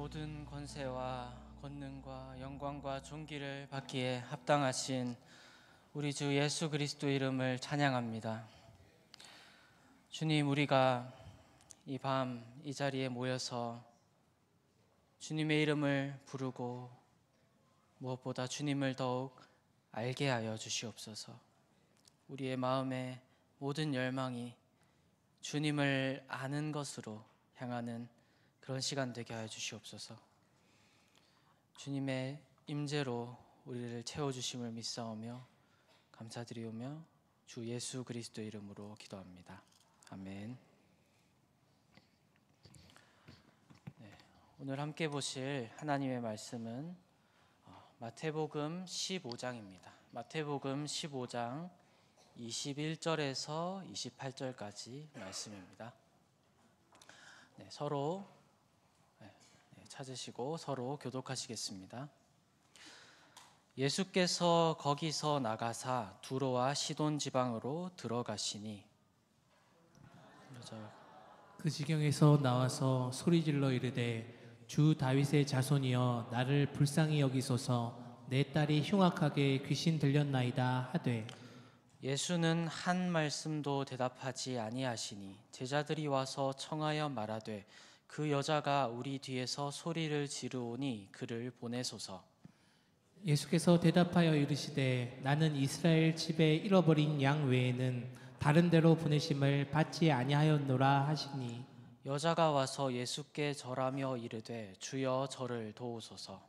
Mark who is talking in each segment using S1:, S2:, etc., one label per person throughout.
S1: 모든 권세와 권능과 영광과 존귀를 받기에 합당하신 우리 주 예수 그리스도 이름을 찬양합니다. 주님, 우리가 이 밤 이 자리에 모여서 주님의 이름을 부르고 무엇보다 주님을 더욱 알게 하여 주시옵소서. 우리의 마음의 모든 열망이 주님을 아는 것으로 향하는 그런 시간 되게 하여 주시옵소서. 주님의 임재로 우리를 채워주심을 믿사오며 감사드리오며 주 예수 그리스도 이름으로 기도합니다. 아멘. 오늘 함께 보실 하나님의 말씀은 마태복음 15장입니다. 마태복음 15장 21절에서 28절까지 말씀입니다. 서로 찾으시고 서로 교독하시겠습니다. 예수께서 거기서 나가사 두로와 시돈 지방으로 들어가시니
S2: 그 지경에서 나와서 소리질러 이르되 주 다윗의 자손이여 나를 불쌍히 여기소서. 내 딸이 흉악하게 귀신 들렸나이다 하되
S1: 예수는 한 말씀도 대답하지 아니하시니 제자들이 와서 청하여 말하되 그 여자가 우리 뒤에서 소리를 지르오니 그를 보내소서.
S2: 예수께서 대답하여 이르시되 나는 이스라엘 집에 잃어버린 양 외에는 다른 데로 보내심을 받지 아니하였노라 하시니
S1: 여자가 와서 예수께 절하며 이르되 주여 저를 도우소서.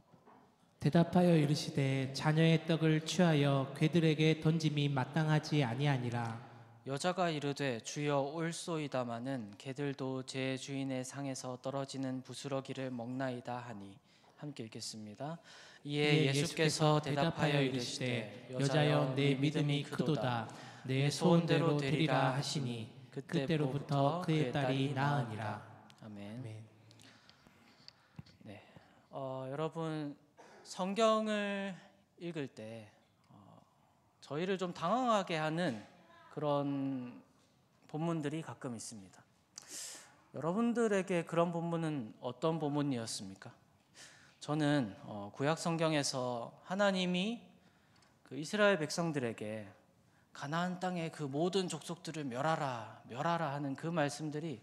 S2: 대답하여 이르시되 자녀의 떡을 취하여 괴들에게 던짐이 마땅하지 아니하니라.
S1: 여자가 이르되 주여 올소이다마는 개들도 제 주인의 상에서 떨어지는 부스러기를 먹나이다 하니 함께 읽겠습니다. 이에 예수께서 대답하여 이르시되 여자여 내 믿음이 크도다.
S2: 내 소원대로 되리라 하시니 그때로부터 그의 딸이 나으니라.
S1: 아멘. 여러분 성경을 읽을 때 저희를 좀 당황하게 하는 그런 본문들이 가끔 있습니다. 여러분들에게 그런 본문은 어떤 본문이었습니까? 저는 구약 성경에서 하나님이 그 이스라엘 백성들에게 가나안 땅의 그 모든 족속들을 멸하라 하는 그 말씀들이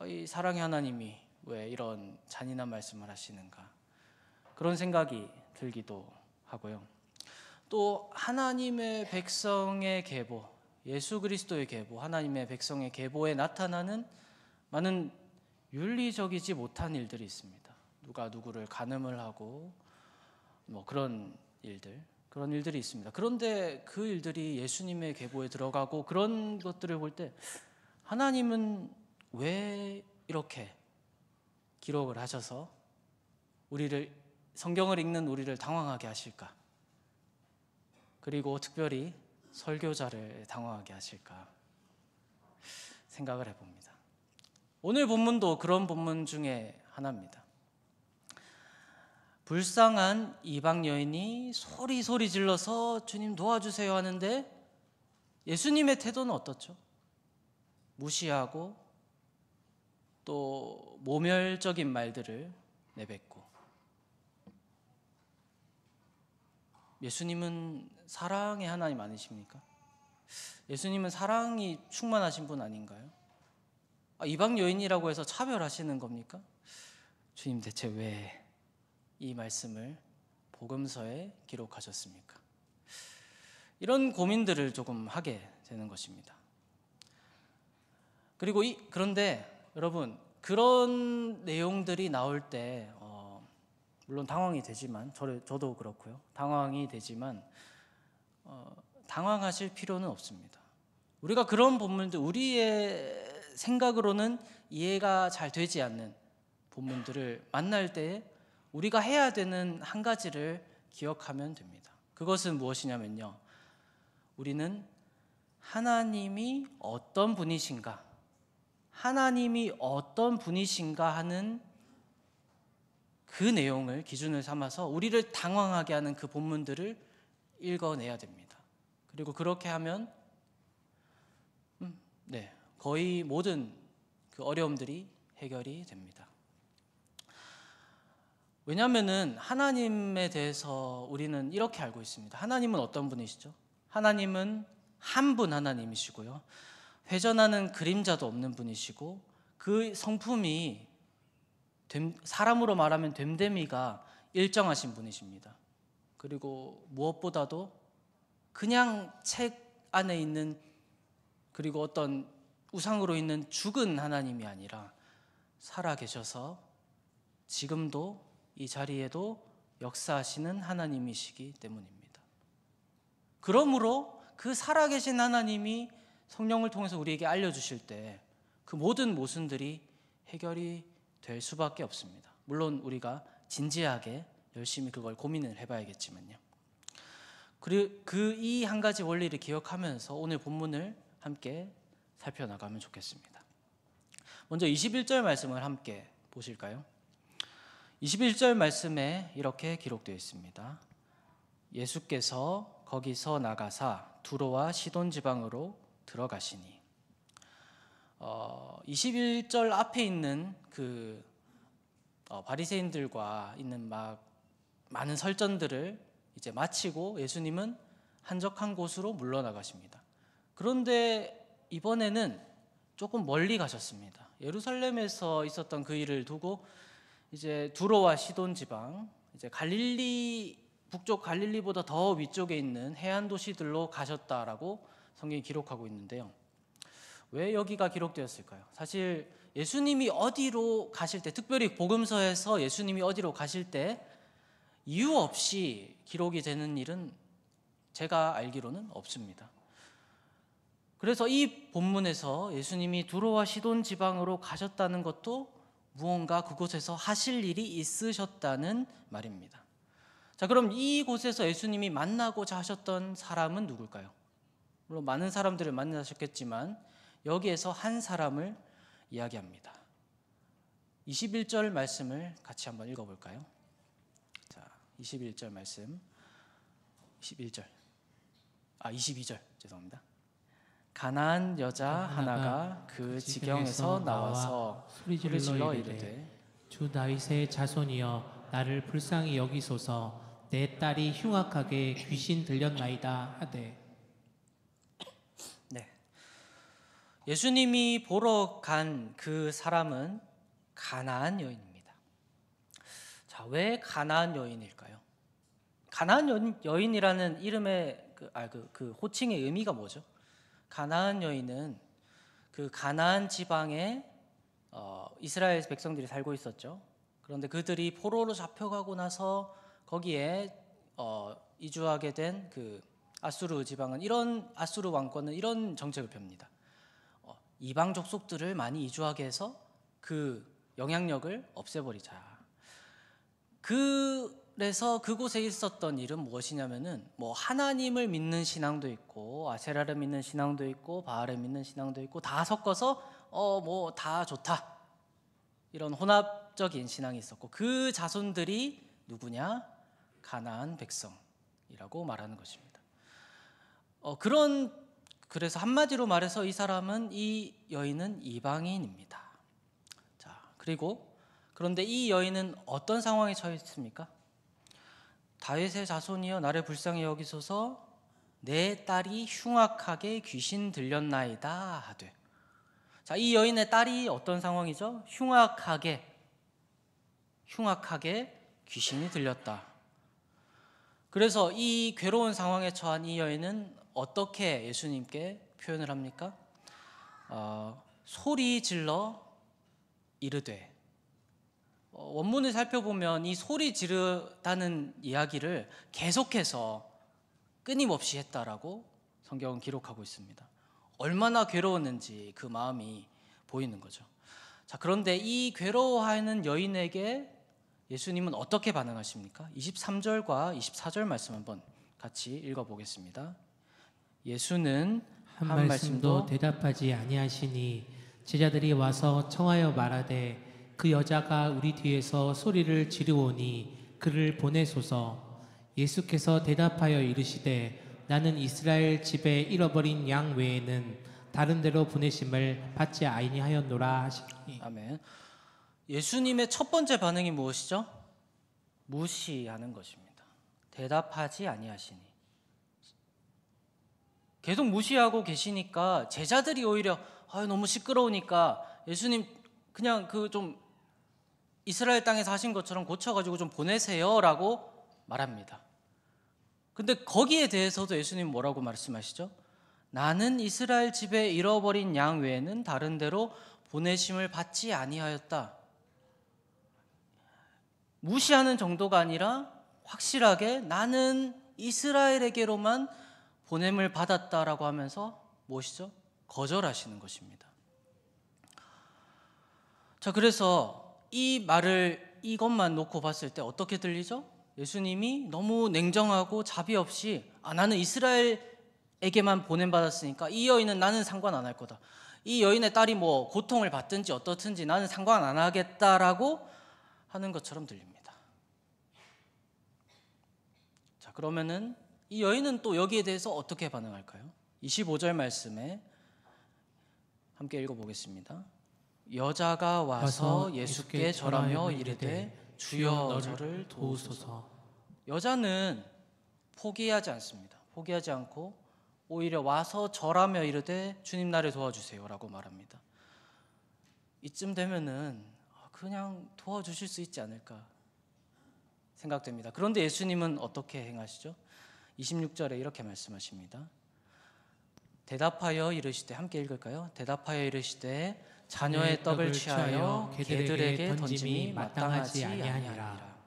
S1: 이 사랑의 하나님이 왜 이런 잔인한 말씀을 하시는가, 그런 생각이 들기도 하고요. 또 하나님의 백성의 계보, 예수 그리스도의 계보, 하나님의 백성의 계보에 나타나는 많은 윤리적이지 못한 일들이 있습니다. 누가 누구를 간음을 하고 그런 일들이 있습니다. 그런데 그 일들이 예수님의 계보에 들어가고 그런 것들을 볼 때 하나님은 왜 이렇게 기록을 하셔서 성경을 읽는 우리를 당황하게 하실까? 그리고 특별히 설교자를 당황하게 하실까 생각을 해봅니다. 오늘 본문도 그런 본문 중에 하나입니다. 불쌍한 이방 여인이 소리 질러서 주님 도와주세요 하는데 예수님의 태도는 어떻죠? 무시하고 또 모멸적인 말들을 내뱉고. 예수님은 사랑의 하나님 아니십니까? 예수님은 사랑이 충만하신 분 아닌가요? 이방 여인이라고 해서 차별하시는 겁니까? 주님, 대체 왜 이 말씀을 복음서에 기록하셨습니까? 이런 고민들을 조금 하게 되는 것입니다. 그런데 여러분, 그런 내용들이 나올 때 물론 당황이 되지만 저도 그렇고요. 당황이 되지만 당황하실 필요는 없습니다. 우리가 그런 본문들, 우리의 생각으로는 이해가 잘 되지 않는 본문들을 만날 때 우리가 해야 되는 한 가지를 기억하면 됩니다. 그것은 무엇이냐면요, 우리는 하나님이 어떤 분이신가 하는 그 내용을 기준을 삼아서 우리를 당황하게 하는 그 본문들을 읽어내야 됩니다. 그리고 그렇게 하면 거의 모든 그 어려움들이 해결이 됩니다. 왜냐하면은 하나님에 대해서 우리는 이렇게 알고 있습니다. 하나님은 어떤 분이시죠? 하나님은 한 분 하나님이시고요. 회전하는 그림자도 없는 분이시고 그 성품이 사람으로 말하면 됨됨이가 일정하신 분이십니다. 그리고 무엇보다도 그냥 책 안에 있는 그리고 어떤 우상으로 있는 죽은 하나님이 아니라 살아 계셔서 지금도 이 자리에도 역사하시는 하나님이시기 때문입니다. 그러므로 그 살아계신 하나님이 성령을 통해서 우리에게 알려주실 때 그 모든 모순들이 해결이 될 수밖에 없습니다. 물론 우리가 진지하게 열심히 그걸 고민을 해봐야겠지만요. 그리고 그 이 한 가지 원리를 기억하면서 오늘 본문을 함께 살펴나가면 좋겠습니다. 먼저 21절 말씀을 함께 보실까요? 21절 말씀에 이렇게 기록되어 있습니다. 예수께서 거기서 나가사 두로와 시돈 지방으로 들어가시니 21절 앞에 있는 그 바리새인들과 있는 막 많은 설전들을 이제 마치고 예수님은 한적한 곳으로 물러나가십니다. 그런데 이번에는 조금 멀리 가셨습니다. 예루살렘에서 있었던 그 일을 두고 이제 두로와 시돈 지방, 이제 갈릴리 북쪽 갈릴리보다 더 위쪽에 있는 해안 도시들로 가셨다라고 성경이 기록하고 있는데요. 왜 여기가 기록되었을까요? 사실 예수님이 어디로 가실 때, 특별히 복음서에서 예수님이 어디로 가실 때 이유 없이 기록이 되는 일은 제가 알기로는 없습니다. 그래서 이 본문에서 예수님이 두로와 시돈 지방으로 가셨다는 것도 무언가 그곳에서 하실 일이 있으셨다는 말입니다. 자, 그럼 이곳에서 예수님이 만나고자 하셨던 사람은 누굴까요? 물론 많은 사람들을 만나셨겠지만 여기에서 한 사람을 이야기합니다. 21절 말씀을 같이 한번 읽어볼까요? 자, 21절 말씀. 22절 죄송합니다. 가나안 여자 하나가 그 지경에서 나와서 소리질러 이르되
S2: 주 다윗의 자손이여 나를 불쌍히 여기소서 내 딸이 흉악하게 귀신 들렸나이다 하되.
S1: 네, 예수님이 보러 간 그 사람은 가나안 여인입니다. 자, 왜 가나안 여인일까요? 가나안 여인이라는 이름의 그 호칭의 의미가 뭐죠? 가나안 여인은 그 가나안 지방에 이스라엘 백성들이 살고 있었죠. 그런데 그들이 포로로 잡혀가고 나서 거기에 이주하게 된 그 아수르 지방은 이런 아수르 왕권은 이런 정책을 펴니다. 이방 족속들을 많이 이주하게 해서 그 영향력을 없애버리자. 그래서 그곳에 있었던 일은 무엇이냐면은 뭐 하나님을 믿는 신앙도 있고 아세라를 믿는 신앙도 있고 바알을 믿는 신앙도 있고 다 섞어서 뭐 다 좋다. 이런 혼합적인 신앙이 있었고 그 자손들이 누구냐? 가나안 백성이라고 말하는 것입니다. 그래서 한마디로 말해서 이 여인은 이방인입니다. 자, 그런데 이 여인은 어떤 상황에 처해 있습니까? 다윗의 자손이여 나를 불쌍히 여기소서 내 딸이 흉악하게 귀신 들렸나이다 하되. 자, 이 여인의 딸이 어떤 상황이죠? 흉악하게 귀신이 들렸다. 그래서 이 괴로운 상황에 처한 이 여인은 어떻게 예수님께 표현을 합니까? 소리 질러 이르되. 원문을 살펴보면 이 소리 지르다는 이야기를 계속해서 끊임없이 했다라고 성경은 기록하고 있습니다. 얼마나 괴로웠는지 그 마음이 보이는 거죠. 자, 그런데 이 괴로워하는 여인에게 예수님은 어떻게 반응하십니까? 23절과 24절 말씀 한번 같이 읽어보겠습니다. 예수는
S2: 한 말씀도 대답하지 아니하시니 제자들이 와서 청하여 말하되 그 여자가 우리 뒤에서 소리를 지르오니 그를 보내소서. 예수께서 대답하여 이르시되 나는 이스라엘 집에 잃어버린 양 외에는 다른 데로 보내심을 받지 아니하였노라 하시니.
S1: 아멘. 예수님의 첫 번째 반응이 무엇이죠? 무시하는 것입니다. 대답하지 아니하시니. 계속 무시하고 계시니까 제자들이 오히려 너무 시끄러우니까 예수님 그냥 그 좀 이스라엘 땅에서 하신 것처럼 고쳐가지고 좀 보내세요라고 말합니다. 근데 거기에 대해서도 예수님 뭐라고 말씀하시죠? 나는 이스라엘 집에 잃어버린 양 외에는 다른 데로 보내심을 받지 아니하였다. 무시하는 정도가 아니라 확실하게 나는 이스라엘에게로만 보냄을 받았다라고 하면서 무엇이죠? 거절하시는 것입니다. 자, 그래서 이 말을 이것만 놓고 봤을 때 어떻게 들리죠? 예수님이 너무 냉정하고 자비 없이 나는 이스라엘에게만 보냄받았으니까 이 여인은 나는 상관 안 할 거다. 이 여인의 딸이 뭐 고통을 받든지 어떻든지 나는 상관 안 하겠다라고 하는 것처럼 들립니다. 자, 그러면은 이 여인은 또 여기에 대해서 어떻게 반응할까요? 25절 말씀에 함께 읽어보겠습니다. 여자가 와서 예수께 절하며 이르되 주여 저를 도우소서. 여자는 포기하지 않습니다. 포기하지 않고 오히려 와서 절하며 이르되 주님 나를 도와주세요 라고 말합니다. 이쯤 되면은 그냥 도와주실 수 있지 않을까 생각됩니다. 그런데 예수님은 어떻게 행하시죠? 26절에 이렇게 말씀하십니다. 대답하여 이르시되, 함께 읽을까요? 대답하여 이르시되 자녀의 떡을 취하여 개들에게 던짐이 마땅하지 아니하니라.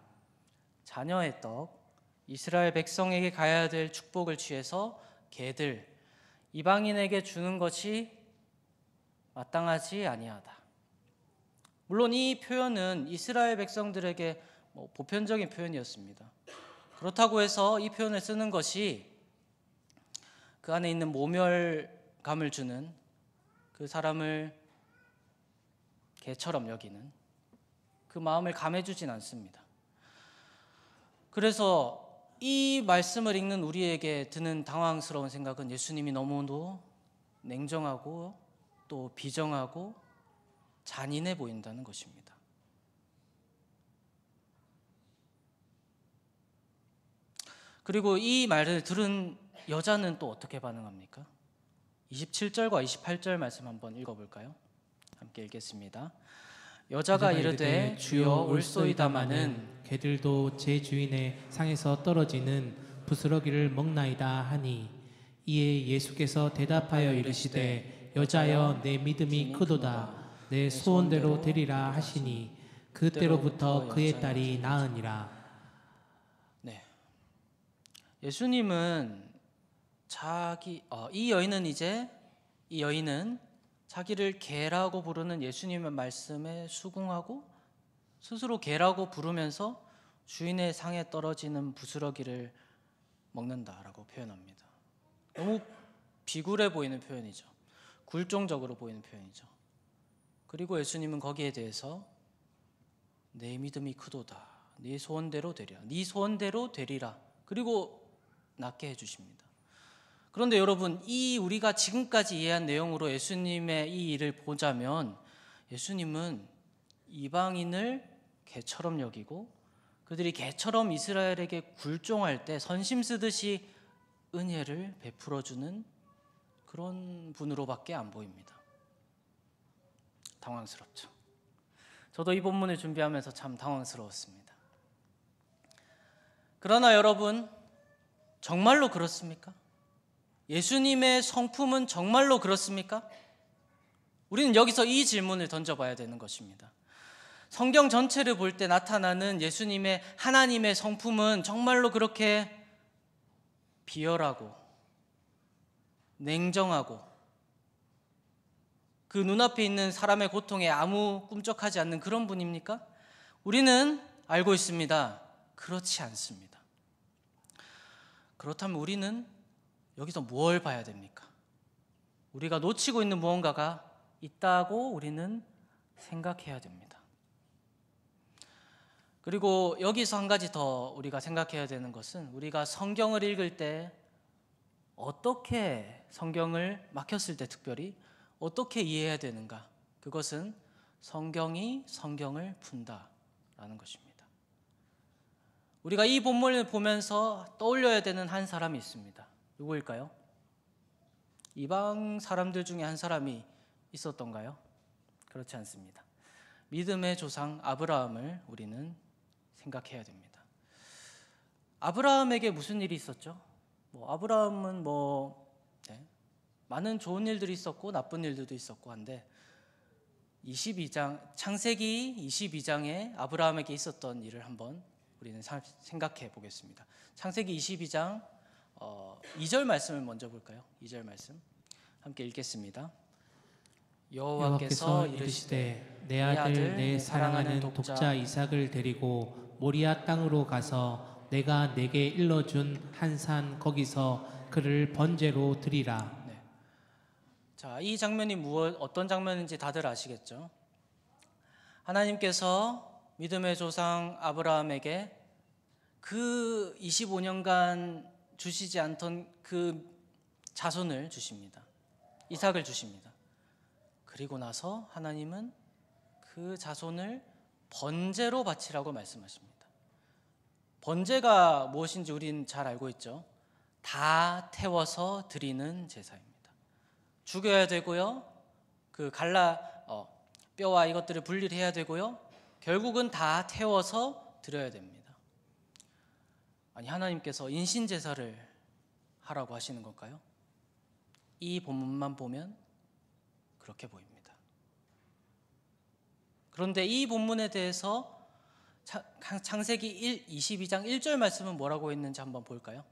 S1: 자녀의 떡, 이스라엘 백성에게 가야 될 축복을 취해서 개들, 이방인에게 주는 것이 마땅하지 아니하다. 물론 이 표현은 이스라엘 백성들에게 보편적인 표현이었습니다. 그렇다고 해서 이 표현을 쓰는 것이 그 안에 있는 모멸감을 주는, 그 사람을 개처럼 여기는 그 마음을 감해주진 않습니다. 그래서 이 말씀을 읽는 우리에게 드는 당황스러운 생각은 예수님이 너무도 냉정하고 또 비정하고 잔인해 보인다는 것입니다. 그리고 이 말을 들은 여자는 또 어떻게 반응합니까? 27절과 28절 말씀 한번 읽어볼까요? 함께 읽겠습니다. 여자가 이르되 주여 올소이다마는
S2: 개들도 제 주인의 상에서 떨어지는 부스러기를 먹나이다 하니, 이에 예수께서 대답하여 이르시되 여자여 내 믿음이 크도다. 내 소원대로 되리라 하시니 그때로부터 그의 딸이 나으니라.
S1: 네, 예수님은 이 여인은 자기를 개라고 부르는 예수님의 말씀에 수긍하고 스스로 개라고 부르면서 주인의 상에 떨어지는 부스러기를 먹는다라고 표현합니다. 너무 비굴해 보이는 표현이죠. 굴종적으로 보이는 표현이죠. 그리고 예수님은 거기에 대해서 내 믿음이 크도다. 네 소원대로 되리라. 네 소원대로 되리라. 그리고 낫게 해주십니다. 그런데 여러분, 이 우리가 지금까지 이해한 내용으로 예수님의 이 일을 보자면 예수님은 이방인을 개처럼 여기고 그들이 개처럼 이스라엘에게 굴종할 때 선심 쓰듯이 은혜를 베풀어주는 그런 분으로밖에 안 보입니다. 당황스럽죠. 저도 이 본문을 준비하면서 참 당황스러웠습니다. 그러나 여러분, 정말로 그렇습니까? 예수님의 성품은 정말로 그렇습니까? 우리는 여기서 이 질문을 던져봐야 되는 것입니다. 성경 전체를 볼 때 나타나는 예수님의 하나님의 성품은 정말로 그렇게 비열하고 냉정하고 그 눈앞에 있는 사람의 고통에 아무 꿈쩍하지 않는 그런 분입니까? 우리는 알고 있습니다. 그렇지 않습니다. 그렇다면 우리는 여기서 뭘 봐야 됩니까? 우리가 놓치고 있는 무언가가 있다고 우리는 생각해야 됩니다. 그리고 여기서 한 가지 더 우리가 생각해야 되는 것은 우리가 성경을 읽을 때 어떻게 성경을 막혔을 때 특별히 어떻게 이해해야 되는가? 그것은 성경이 성경을 푼다라는 것입니다. 우리가 이 본문을 보면서 떠올려야 되는 한 사람이 있습니다. 누구일까요? 이방 사람들 중에 한 사람이 있었던가요? 그렇지 않습니다. 믿음의 조상 아브라함을 우리는 생각해야 됩니다. 아브라함에게 무슨 일이 있었죠? 아브라함은 많은 좋은 일들이 있었고 나쁜 일들도 있었고 한데 창세기 22장에 아브라함에게 있었던 일을 한번 우리는 생각해 보겠습니다. 창세기 22장 2절 말씀을 먼저 볼까요? 2절 말씀 함께 읽겠습니다.
S2: 여호와께서 이르시되 내 아들 내 사랑하는 독자 이삭을 데리고 모리아 땅으로 가서 내가 내게 일러준 한 산 거기서 그를 번제로 드리라.
S1: 자, 이 장면이 어떤 장면인지 다들 아시겠죠? 하나님께서 믿음의 조상 아브라함에게 그 25년간 주시지 않던 그 자손을 주십니다. 이삭을 주십니다. 그리고 나서 하나님은 그 자손을 번제로 바치라고 말씀하십니다. 번제가 무엇인지 우린 잘 알고 있죠. 다 태워서 드리는 제사입니다. 죽여야 되고요. 그 뼈와 이것들을 분리를 해야 되고요. 결국은 다 태워서 드려야 됩니다. 아니, 하나님께서 인신제사를 하라고 하시는 걸까요? 이 본문만 보면 그렇게 보입니다. 그런데 이 본문에 대해서 창세기 22장 1절 말씀은 뭐라고 했는지 한번 볼까요?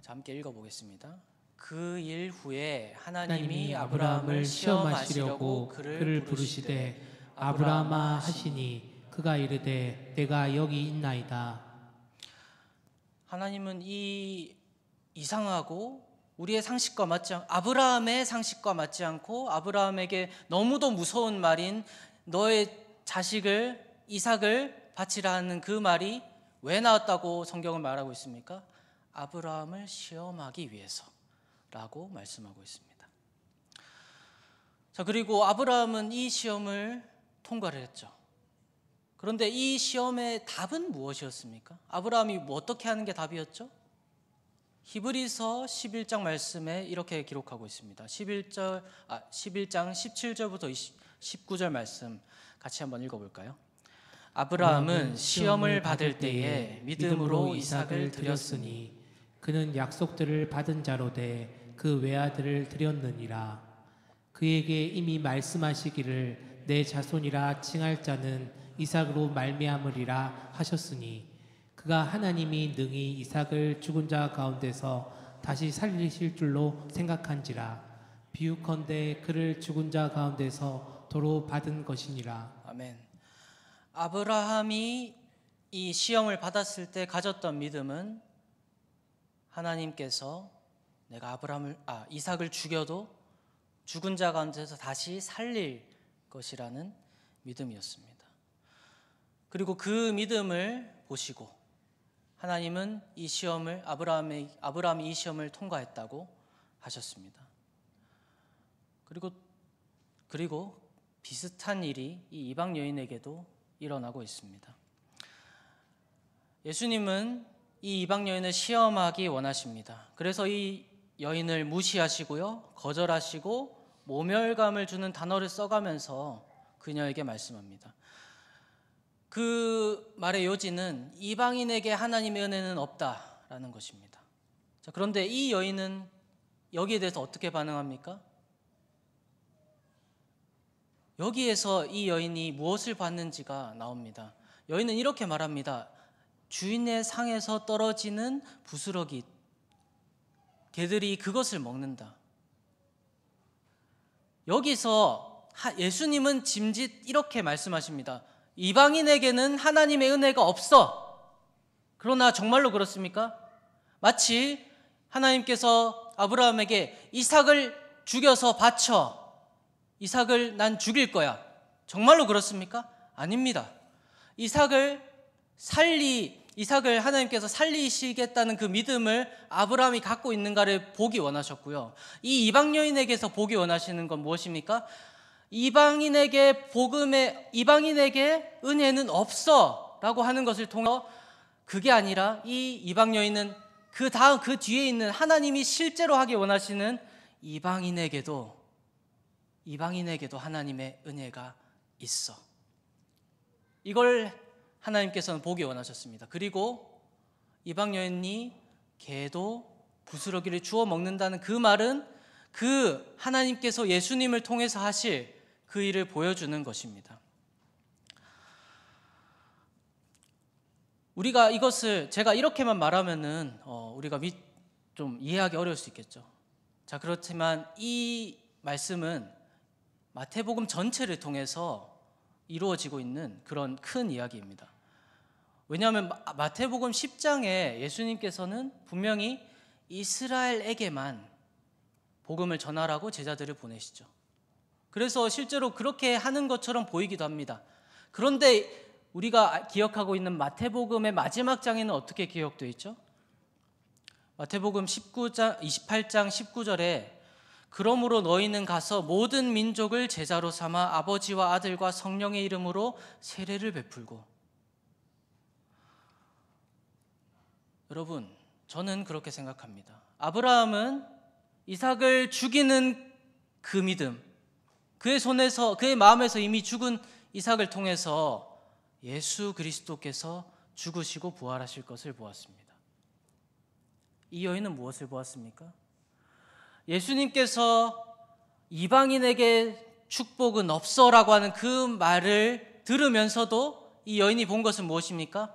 S1: 자, 함께 읽어보겠습니다. 그 일 후에 하나님이 아브라함을 시험하시려고 그를 부르시되
S2: 아브라함아 하시니 그가 이르되 내가 여기 있나이다.
S1: 하나님은 이 이상하고 우리의 상식과 아브라함의 상식과 맞지 않고 아브라함에게 너무도 무서운 말인 너의 자식을 이삭을 바치라 하는 그 말이 왜 나왔다고 성경은 말하고 있습니까? 아브라함을 시험하기 위해서라고 말씀하고 있습니다. 자, 그리고 아브라함은 이 시험을 통과를 했죠. 그런데 이 시험의 답은 무엇이었습니까? 아브라함이 어떻게 하는 게 답이었죠? 히브리서 11장 말씀에 이렇게 기록하고 있습니다. 11장 17절부터 19절 말씀 같이 한번 읽어볼까요? 아브라함은 시험을 받을 때에 믿음으로 이삭을 드렸으니
S2: 그는 약속들을 받은 자로되 그 외아들을 드렸느니라. 그에게 이미 말씀하시기를 내 자손이라 칭할 자는 이삭으로 말미암으리라 하셨으니 그가 하나님이 능히 이삭을 죽은 자 가운데서 다시 살리실 줄로 생각한지라. 비유컨대 그를 죽은 자 가운데서 도로 받은 것이니라.
S1: 아멘. 아브라함이 이 시험을 받았을 때 가졌던 믿음은 하나님께서 내가 이삭을 죽여도 죽은 자 가운데서 다시 살릴 것이라는 믿음이었습니다. 그리고 그 믿음을 보시고 하나님은 이 시험을 아브라함이 이 시험을 통과했다고 하셨습니다. 그리고 비슷한 일이 이 이방 여인에게도 일어나고 있습니다. 예수님은 이 이방 여인을 시험하기 원하십니다. 그래서 이 여인을 무시하시고요, 거절하시고 모멸감을 주는 단어를 써가면서 그녀에게 말씀합니다. 그 말의 요지는 이방인에게 하나님의 은혜는 없다라는 것입니다. 자, 그런데 이 여인은 여기에 대해서 어떻게 반응합니까? 여기에서 이 여인이 무엇을 받는지가 나옵니다. 여인은 이렇게 말합니다. 주인의 상에서 떨어지는 부스러기, 개들이 그것을 먹는다. 여기서 예수님은 짐짓 이렇게 말씀하십니다. 이방인에게는 하나님의 은혜가 없어. 그러나 정말로 그렇습니까? 마치 하나님께서 아브라함에게 이삭을 죽여서 바쳐. 이삭을 난 죽일 거야. 정말로 그렇습니까? 아닙니다. 이삭을 하나님께서 살리시겠다는 그 믿음을 아브라함이 갖고 있는가를 보기 원하셨고요. 이 이방 여인에게서 보기 원하시는 건 무엇입니까? 이방인에게 은혜는 없어 라고 하는 것을 통해 그게 아니라 이 이방 여인은 그 다음 그 뒤에 있는 하나님이 실제로 하기 원하시는 이방인에게도 하나님의 은혜가 있어. 이걸 하나님께서는 보기 원하셨습니다. 그리고 이방 여인이 개도 부스러기를 주워 먹는다는 그 말은 그 하나님께서 예수님을 통해서 하실 그 일을 보여주는 것입니다. 우리가 이것을 제가 이렇게만 말하면은 우리가 좀 이해하기 어려울 수 있겠죠. 자, 그렇지만 이 말씀은 마태복음 전체를 통해서 이루어지고 있는 그런 큰 이야기입니다. 왜냐하면 마태복음 10장에 예수님께서는 분명히 이스라엘에게만 복음을 전하라고 제자들을 보내시죠. 그래서 실제로 그렇게 하는 것처럼 보이기도 합니다. 그런데 우리가 기억하고 있는 마태복음의 마지막 장에는 어떻게 기록되어 있죠? 마태복음 28장 19절에 그러므로 너희는 가서 모든 민족을 제자로 삼아 아버지와 아들과 성령의 이름으로 세례를 베풀고. 여러분, 저는 그렇게 생각합니다. 아브라함은 이삭을 죽이는 그 믿음, 그의 손에서, 그의 마음에서 이미 죽은 이삭을 통해서 예수 그리스도께서 죽으시고 부활하실 것을 보았습니다. 이 여인은 무엇을 보았습니까? 예수님께서 이방인에게 축복은 없어라고 하는 그 말을 들으면서도 이 여인이 본 것은 무엇입니까?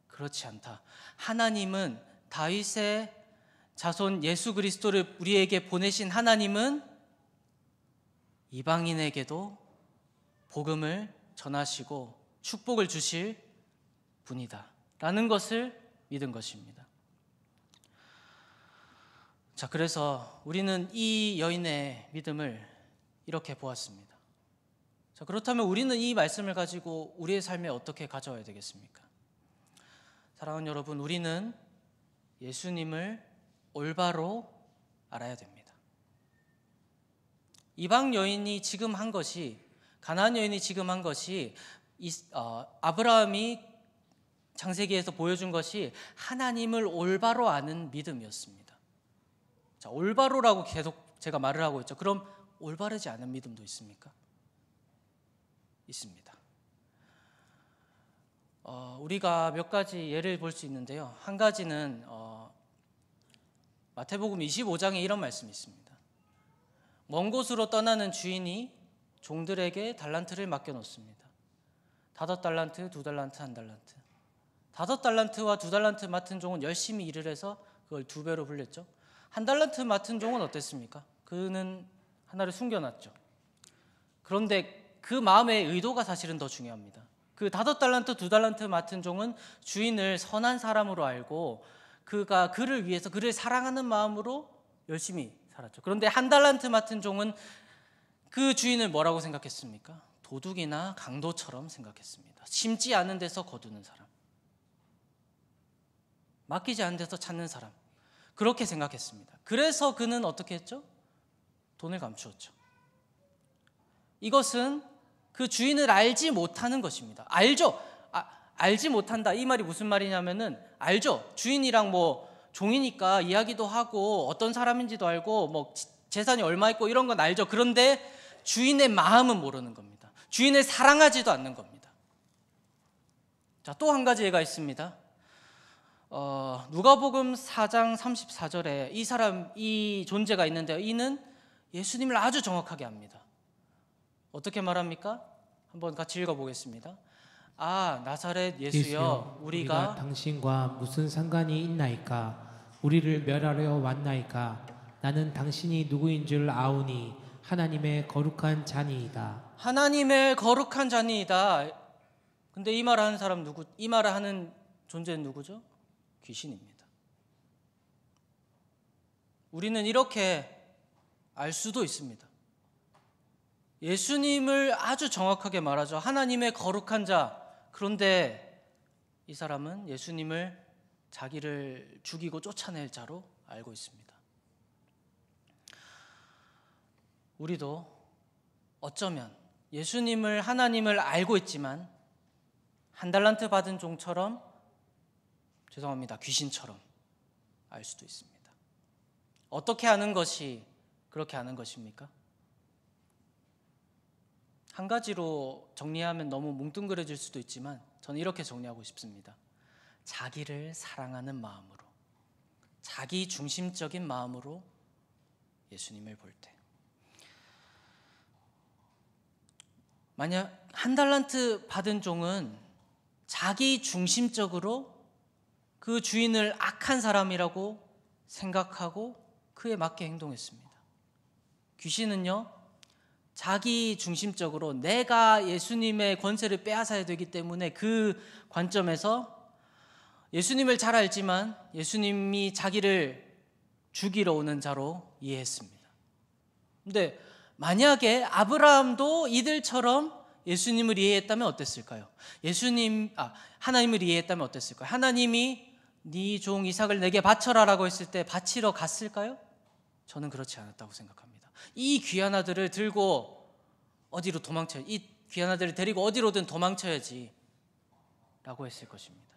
S1: 그렇지 않다. 하나님은 다윗의 자손 예수 그리스도를 우리에게 보내신 하나님은 이방인에게도 복음을 전하시고 축복을 주실 분이다 라는 것을 믿은 것입니다. 자, 그래서 우리는 이 여인의 믿음을 이렇게 보았습니다. 자, 그렇다면 우리는 이 말씀을 가지고 우리의 삶에 어떻게 가져와야 되겠습니까? 사랑하는 여러분, 우리는 예수님을 올바로 알아야 됩니다. 이방 여인이 지금 한 것이, 가나안 여인이 지금 한 것이 아브라함이 창세기에서 보여준 것이 하나님을 올바로 아는 믿음이었습니다. 자, 올바로라고 계속 제가 말을 하고 있죠. 그럼 올바르지 않은 믿음도 있습니까? 있습니다. 우리가 몇 가지 예를 볼 수 있는데요. 한 가지는 마태복음 25장에 이런 말씀이 있습니다. 먼 곳으로 떠나는 주인이 종들에게 달란트를 맡겨놓습니다. 5달란트, 2달란트, 1달란트. 5달란트와 2달란트 맡은 종은 열심히 일을 해서 그걸 2배로 불렸죠. 1달란트 맡은 종은 어땠습니까? 그는 하나를 숨겨놨죠. 그런데 그 마음의 의도가 사실은 더 중요합니다. 그 5달란트, 2달란트 맡은 종은 주인을 선한 사람으로 알고 그가 그를 위해서 그를 사랑하는 마음으로 열심히 살았죠. 그런데 1달란트 맡은 종은 그 주인을 뭐라고 생각했습니까? 도둑이나 강도처럼 생각했습니다. 심지 않은 데서 거두는 사람, 맡기지 않은 데서 찾는 사람, 그렇게 생각했습니다. 그래서 그는 어떻게 했죠? 돈을 감추었죠. 이것은 그 주인을 알지 못하는 것입니다. 알죠? 알지 못한다. 이 말이 무슨 말이냐면은 알죠. 주인이랑 종이니까 이야기도 하고 어떤 사람인지도 알고 재산이 얼마 있고 이런 건 알죠. 그런데 주인의 마음은 모르는 겁니다. 주인을 사랑하지도 않는 겁니다. 자, 또 한 가지 예가 있습니다. 누가복음 4장 34절에 이 존재가 있는데요. 이는 예수님을 아주 정확하게 압니다. 어떻게 말합니까? 한번 같이 읽어보겠습니다. 나사렛 예수여, 우리가
S2: 당신과 무슨 상관이 있나이까? 우리를 멸하려 왔나이까? 나는 당신이 누구인 줄 아오니 하나님의 거룩한 자니이다.
S1: 하나님의 거룩한 자니이다. 근데 이 말을 하는 사람 이 말을 하는 존재는 누구죠? 귀신입니다. 우리는 이렇게 알 수도 있습니다. 예수님을 아주 정확하게 말하죠. 하나님의 거룩한 자. 그런데 이 사람은 예수님을 자기를 죽이고 쫓아낼 자로 알고 있습니다. 우리도 어쩌면 하나님을 알고 있지만 1달란트 받은 종처럼 죄송합니다. 귀신처럼 알 수도 있습니다. 어떻게 아는 것이 그렇게 아는 것입니까? 한 가지로 정리하면 너무 뭉뚱그려질 수도 있지만 저는 이렇게 정리하고 싶습니다. 자기를 사랑하는 마음으로, 자기 중심적인 마음으로 예수님을 볼 때, 만약 한 달란트 받은 종은 자기 중심적으로 그 주인을 악한 사람이라고 생각하고 그에 맞게 행동했습니다. 귀신은요, 자기 중심적으로 내가 예수님의 권세를 빼앗아야 되기 때문에 그 관점에서 예수님을 잘 알지만 예수님이 자기를 죽이러 오는 자로 이해했습니다. 근데 만약에 아브라함도 이들처럼 예수님을 이해했다면 어땠을까요? 하나님을 이해했다면 어땠을까요? 하나님이 네 종 이삭을 내게 바쳐라라고 했을 때 바치러 갔을까요? 저는 그렇지 않았다고 생각합니다. 이 귀한 아들을 들고 어디로 도망쳐야, 이 귀한 아들을 데리고 어디로든 도망쳐야지 라고 했을 것입니다.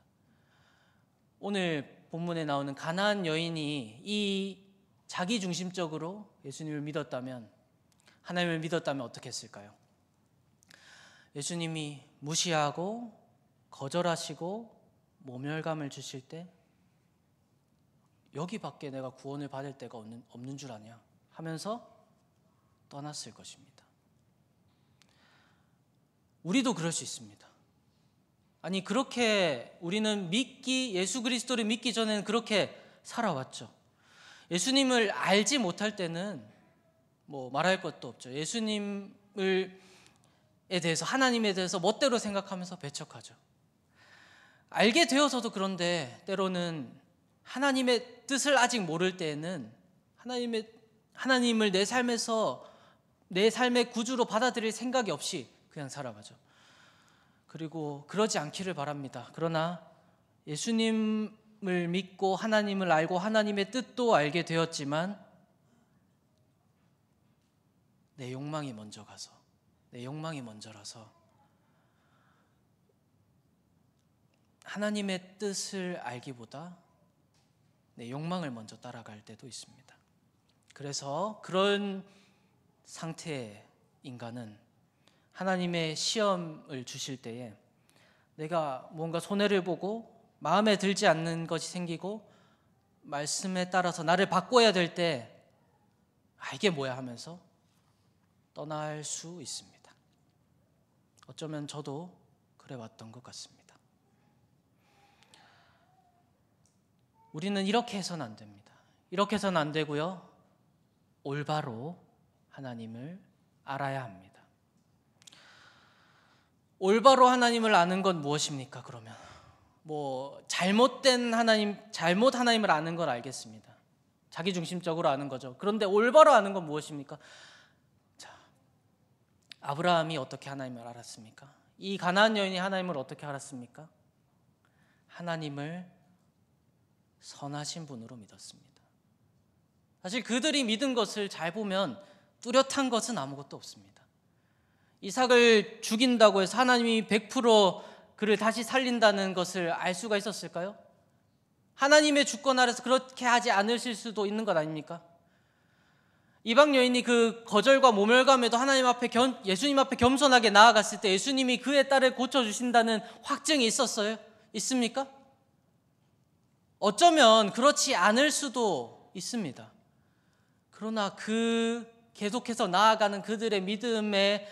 S1: 오늘 본문에 나오는 가나안 여인이 이 자기 중심적으로 예수님을 믿었다면, 하나님을 믿었다면 어떻게 했을까요? 예수님이 무시하고 거절하시고 모멸감을 주실 때 여기밖에 내가 구원을 받을 데가 없는 줄 아냐 하면서 떠났을 것입니다. 우리도 그럴 수 있습니다. 아니, 그렇게 우리는 예수 그리스도를 믿기 전에는 그렇게 살아왔죠. 예수님을 알지 못할 때는 말할 것도 없죠. 예수님에 대해서, 하나님에 대해서 멋대로 생각하면서 배척하죠. 알게 되어서도 그런데 때로는 하나님의 뜻을 아직 모를 때에는 하나님을 내 삶에서 내 삶의 구주로 받아들일 생각이 없이 그냥 살아가죠. 그리고 그러지 않기를 바랍니다. 그러나 예수님을 믿고 하나님을 알고 하나님의 뜻도 알게 되었지만 내 욕망이 먼저라서 하나님의 뜻을 알기보다 내 욕망을 먼저 따라갈 때도 있습니다. 그래서 그런 상태의 인간은 하나님의 시험을 주실 때에 내가 뭔가 손해를 보고 마음에 들지 않는 것이 생기고 말씀에 따라서 나를 바꿔야 될 때 이게 뭐야 하면서 떠날 수 있습니다. 어쩌면 저도 그래 왔던 것 같습니다. 우리는 이렇게 해서는 안 됩니다. 이렇게 해서는 안 되고요. 올바로 하나님을 알아야 합니다. 올바로 하나님을 아는 건 무엇입니까? 그러면 잘못 하나님을 아는 건 알겠습니다. 자기중심적으로 아는 거죠. 그런데 올바로 아는 건 무엇입니까? 아브라함이 어떻게 하나님을 알았습니까? 이 가나안 여인이 하나님을 어떻게 알았습니까? 하나님을 선하신 분으로 믿었습니다. 사실 그들이 믿은 것을 잘 보면 뚜렷한 것은 아무것도 없습니다. 이삭을 죽인다고 해서 하나님이 100% 그를 다시 살린다는 것을 알 수가 있었을까요? 하나님의 주권 아래서 그렇게 하지 않으실 수도 있는 것 아닙니까? 이방 여인이 그 거절과 모멸감에도 예수님 앞에 겸손하게 나아갔을 때 예수님이 그의 딸을 고쳐주신다는 확증이 있었어요? 있습니까? 어쩌면 그렇지 않을 수도 있습니다. 그러나 계속해서 나아가는 그들의 믿음의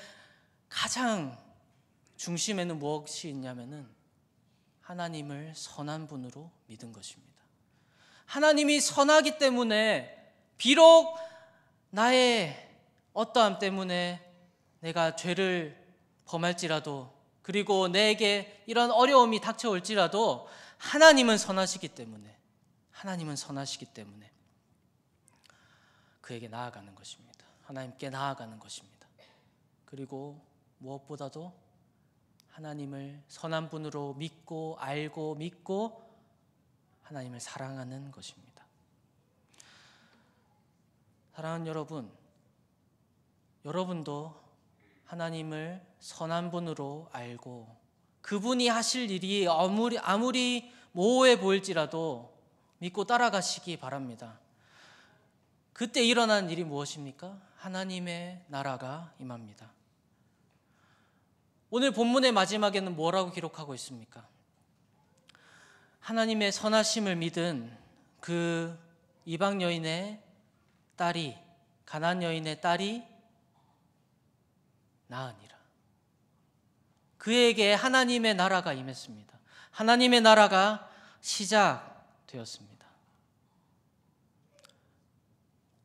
S1: 가장 중심에는 무엇이 있냐면은 하나님을 선한 분으로 믿은 것입니다. 하나님이 선하기 때문에 비록 나의 어떠함 때문에 내가 죄를 범할지라도, 그리고 내게 이런 어려움이 닥쳐올지라도 하나님은 선하시기 때문에 그에게 나아가는 것입니다. 하나님께 나아가는 것입니다. 그리고 무엇보다도 하나님을 선한 분으로 믿고 하나님을 사랑하는 것입니다. 사랑하는 여러분도 하나님을 선한 분으로 알고 그분이 하실 일이 아무리 모호해 보일지라도 믿고 따라가시기 바랍니다. 그때 일어난 일이 무엇입니까? 하나님의 나라가 임합니다. 오늘 본문의 마지막에는 뭐라고 기록하고 있습니까? 하나님의 선하심을 믿은 그 이방 여인의 딸이, 가나안 여인의 딸이 낳으니라. 그에게 하나님의 나라가 임했습니다. 하나님의 나라가 시작되었습니다.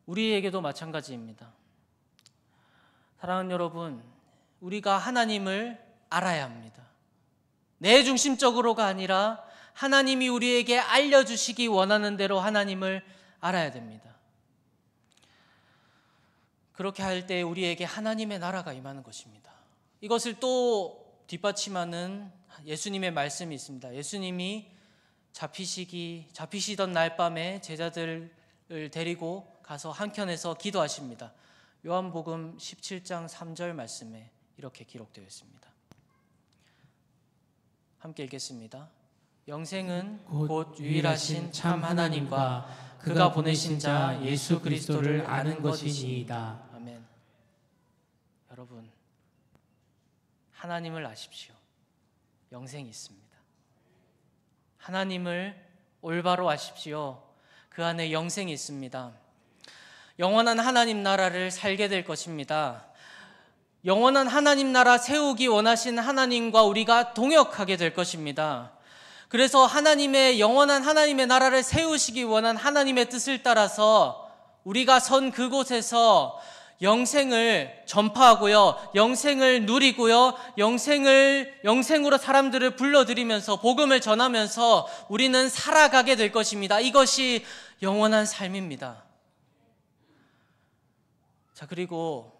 S1: 우리에게도 마찬가지입니다. 사랑하는 여러분, 우리가 하나님을 알아야 합니다. 내 중심적으로가 아니라 하나님이 우리에게 알려주시기 원하는 대로 하나님을 알아야 됩니다. 그렇게 할 때 우리에게 하나님의 나라가 임하는 것입니다. 이것을 또 뒷받침하는 예수님의 말씀이 있습니다. 예수님이 잡히시던 날 밤에 제자들을 데리고 가서 한켠에서 기도하십니다. 요한복음 17장 3절 말씀에 이렇게 기록되어 있습니다. 함께 읽겠습니다. 영생은 곧 유일하신 참 하나님과 그가 보내신 자 예수 그리스도를 아는 것이니이다. 아멘. 여러분, 하나님을 아십시오. 영생이 있습니다. 하나님을 올바로 아십시오. 그 안에 영생이 있습니다. 영원한 하나님 나라를 살게 될 것입니다. 영원한 하나님 나라 세우기 원하신 하나님과 우리가 동역하게 될 것입니다. 그래서 하나님의 영원한 하나님의 나라를 세우시기 원한 하나님의 뜻을 따라서 우리가 선 그곳에서 영생을 전파하고요, 영생을 누리고요, 영생으로 사람들을 불러들이면서 복음을 전하면서 우리는 살아가게 될 것입니다. 이것이 영원한 삶입니다. 자, 그리고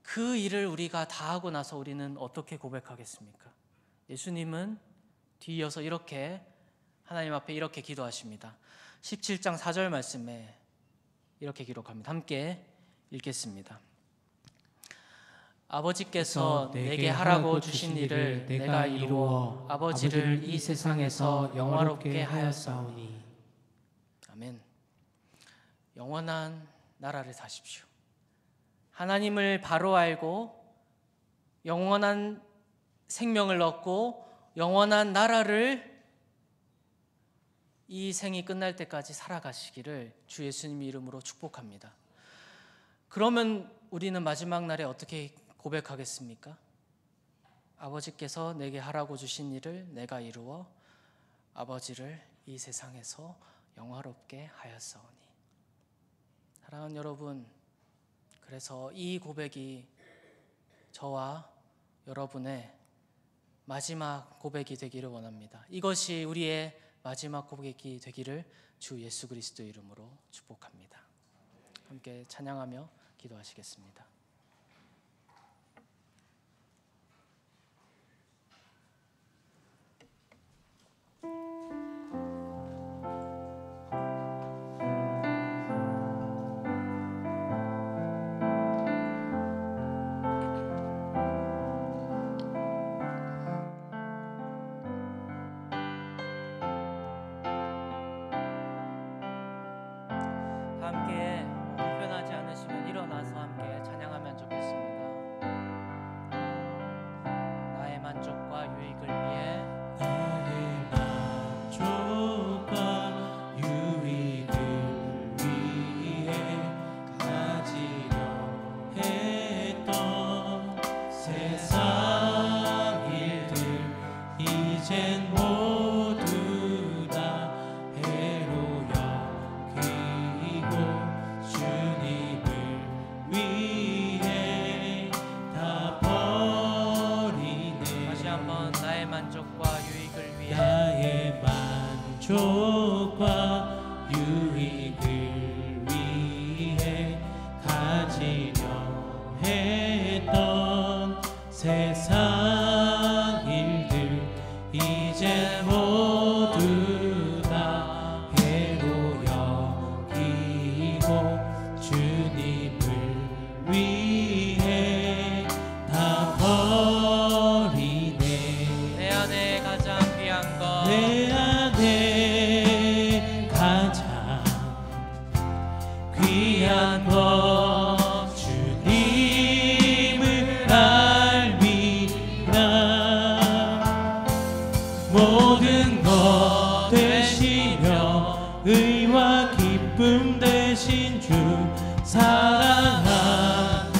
S1: 그 일을 우리가 다 하고 나서 우리는 어떻게 고백하겠습니까? 예수님은 뒤이어서 이렇게 하나님 앞에 이렇게 기도하십니다. 17장 4절 말씀에 이렇게 기록합니다. 함께 읽겠습니다. 아버지께서 내게 하라고 주신 일을 내가 이루어 아버지를 이 세상에서 영화롭게 하였사오니. 아멘. 영원한 나라를 사십시오. 하나님을 바로 알고 영원한 생명을 얻고 영원한 나라를 이 생이 끝날 때까지 살아가시기를 주 예수님의 이름으로 축복합니다. 그러면 우리는 마지막 날에 어떻게 고백하겠습니까? 아버지께서 내게 하라고 주신 일을 내가 이루어 아버지를 이 세상에서 영화롭게 하였사오니. 사랑하는 여러분, 그래서 이 고백이 저와 여러분의 마지막 고백이 되기를 원합니다. 이것이 우리의 마지막 고백이 되기를 주 예수 그리스도 이름으로 축복합니다. 함께 찬양하며 기도하시겠습니다. 함께 불편하지 않으시면 일어나서 함께 찬양하면 좋겠습니다. 나의 만족과 유익을 위해
S2: 나의 만족과 유익을 위해 가지려 했던 세상 일들 이젠 모두 다 해로 여기고 주님을 위해 다 버리네.
S1: 다시 한번 나의 만족과 유익을 위해
S2: 나의 만족과 유익을 위해 가지려 했던 세상 일들 이제 모두 다 해로 여기고 주님을 위해 다 버리네.
S1: 내 안에 가장 귀한 것
S2: 내 안에 모든 것 되시며 의와 기쁨 되신 주 사랑합니다.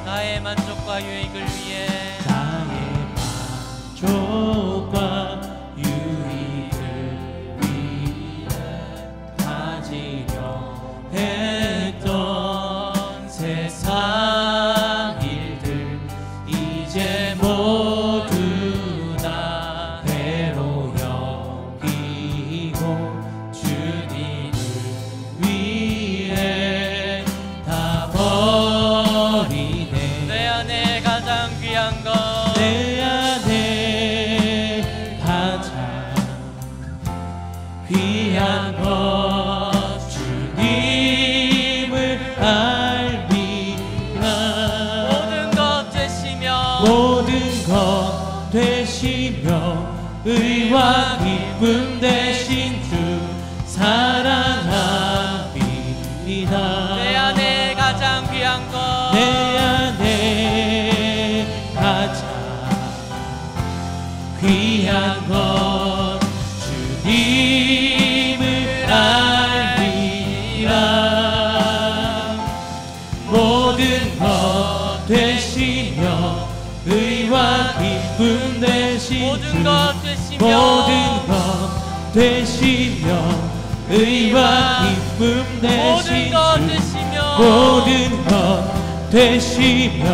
S1: 나의 만족과 유익을 위해
S2: 나의 만족과 유익을 위해 가지려 했던 세상 일들 이제 모두 다 배로 여기고 주님을 위해 다 버리네.
S1: 내 안에 가장 귀한 것
S2: 내 안에 가장 귀한 것 주님을 알미라.
S1: 모든 것 되시며
S2: 모든 것 되시며 의와 기쁨 되신 주 사랑합니다.
S1: 내 안에 가장 귀한 것
S2: 내 안에 가장 귀한 것 주님을 알리라. 모든 것 되시며 의와 기쁨 되신
S1: 모든
S2: 주
S1: 것 되시며
S2: 모든 것 되시며 의와 기쁨 되신
S1: 모든 것
S2: 주
S1: 되시며
S2: 모든 것 되시며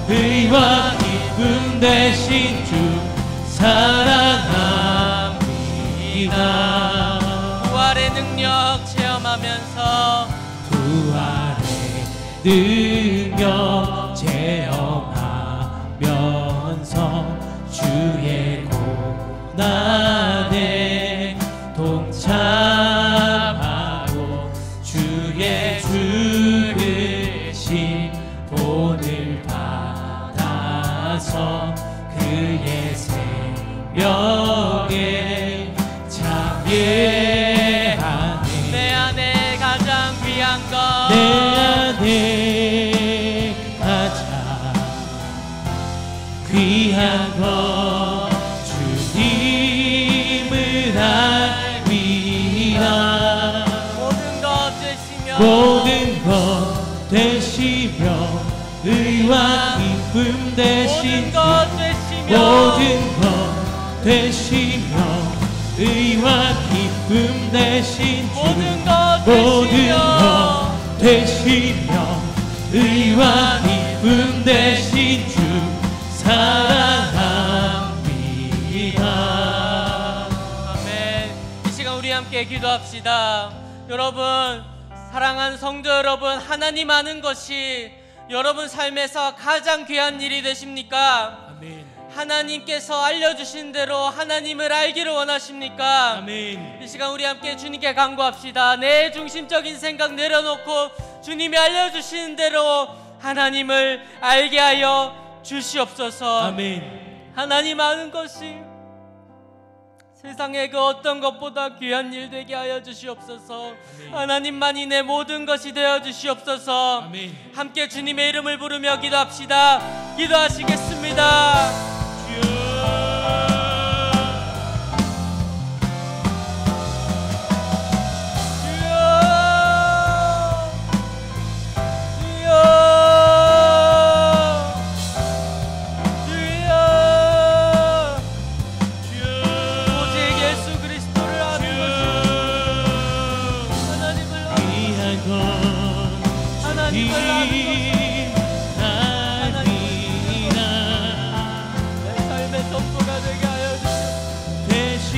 S2: 의와 기쁨 되신 주 사랑합니다.
S1: 부활의 능력 체험하면서
S2: 부활의 능력 체험하면서 주의 고난에 동참하고 주의 죽으신 본을 받아서 그의 생명에 참여하네.
S1: 내 안에 가장 귀한 것
S2: 내 안에 가장 귀한 것 주님을 알미라.
S1: 모든 것 되시며
S2: 모든 것 되시며 의와 기쁨 되신 주
S1: 모든 것 되시며
S2: 모든 것 되시며 의와 기쁨 되신 주
S1: 모든 것
S2: 모든
S1: 되시며
S2: 것 되시며 의와 기쁨 되신 주 사랑합니다.
S1: 아멘. 이 시간 우리 함께 기도합시다. 여러분, 사랑하는 성도 여러분, 하나님 아는 것이 여러분 삶에서 가장 귀한 일이 되십니까?
S2: 아멘.
S1: 하나님께서 알려주신 대로 하나님을 알기를 원하십니까?
S2: 아멘.
S1: 이 시간 우리 함께 주님께 간구합시다. 내 중심적인 생각 내려놓고 주님이 알려주시는 대로 하나님을 알게 하여 주시옵소서.
S2: 아멘.
S1: 하나님 아는 것이 세상의 그 어떤 것보다 귀한 일 되게 하여 주시옵소서.
S2: 아멘.
S1: 하나님만이 내 모든 것이 되어 주시옵소서.
S2: 아멘.
S1: 함께 주님의 이름을 부르며 기도합시다. 기도하시겠습니다.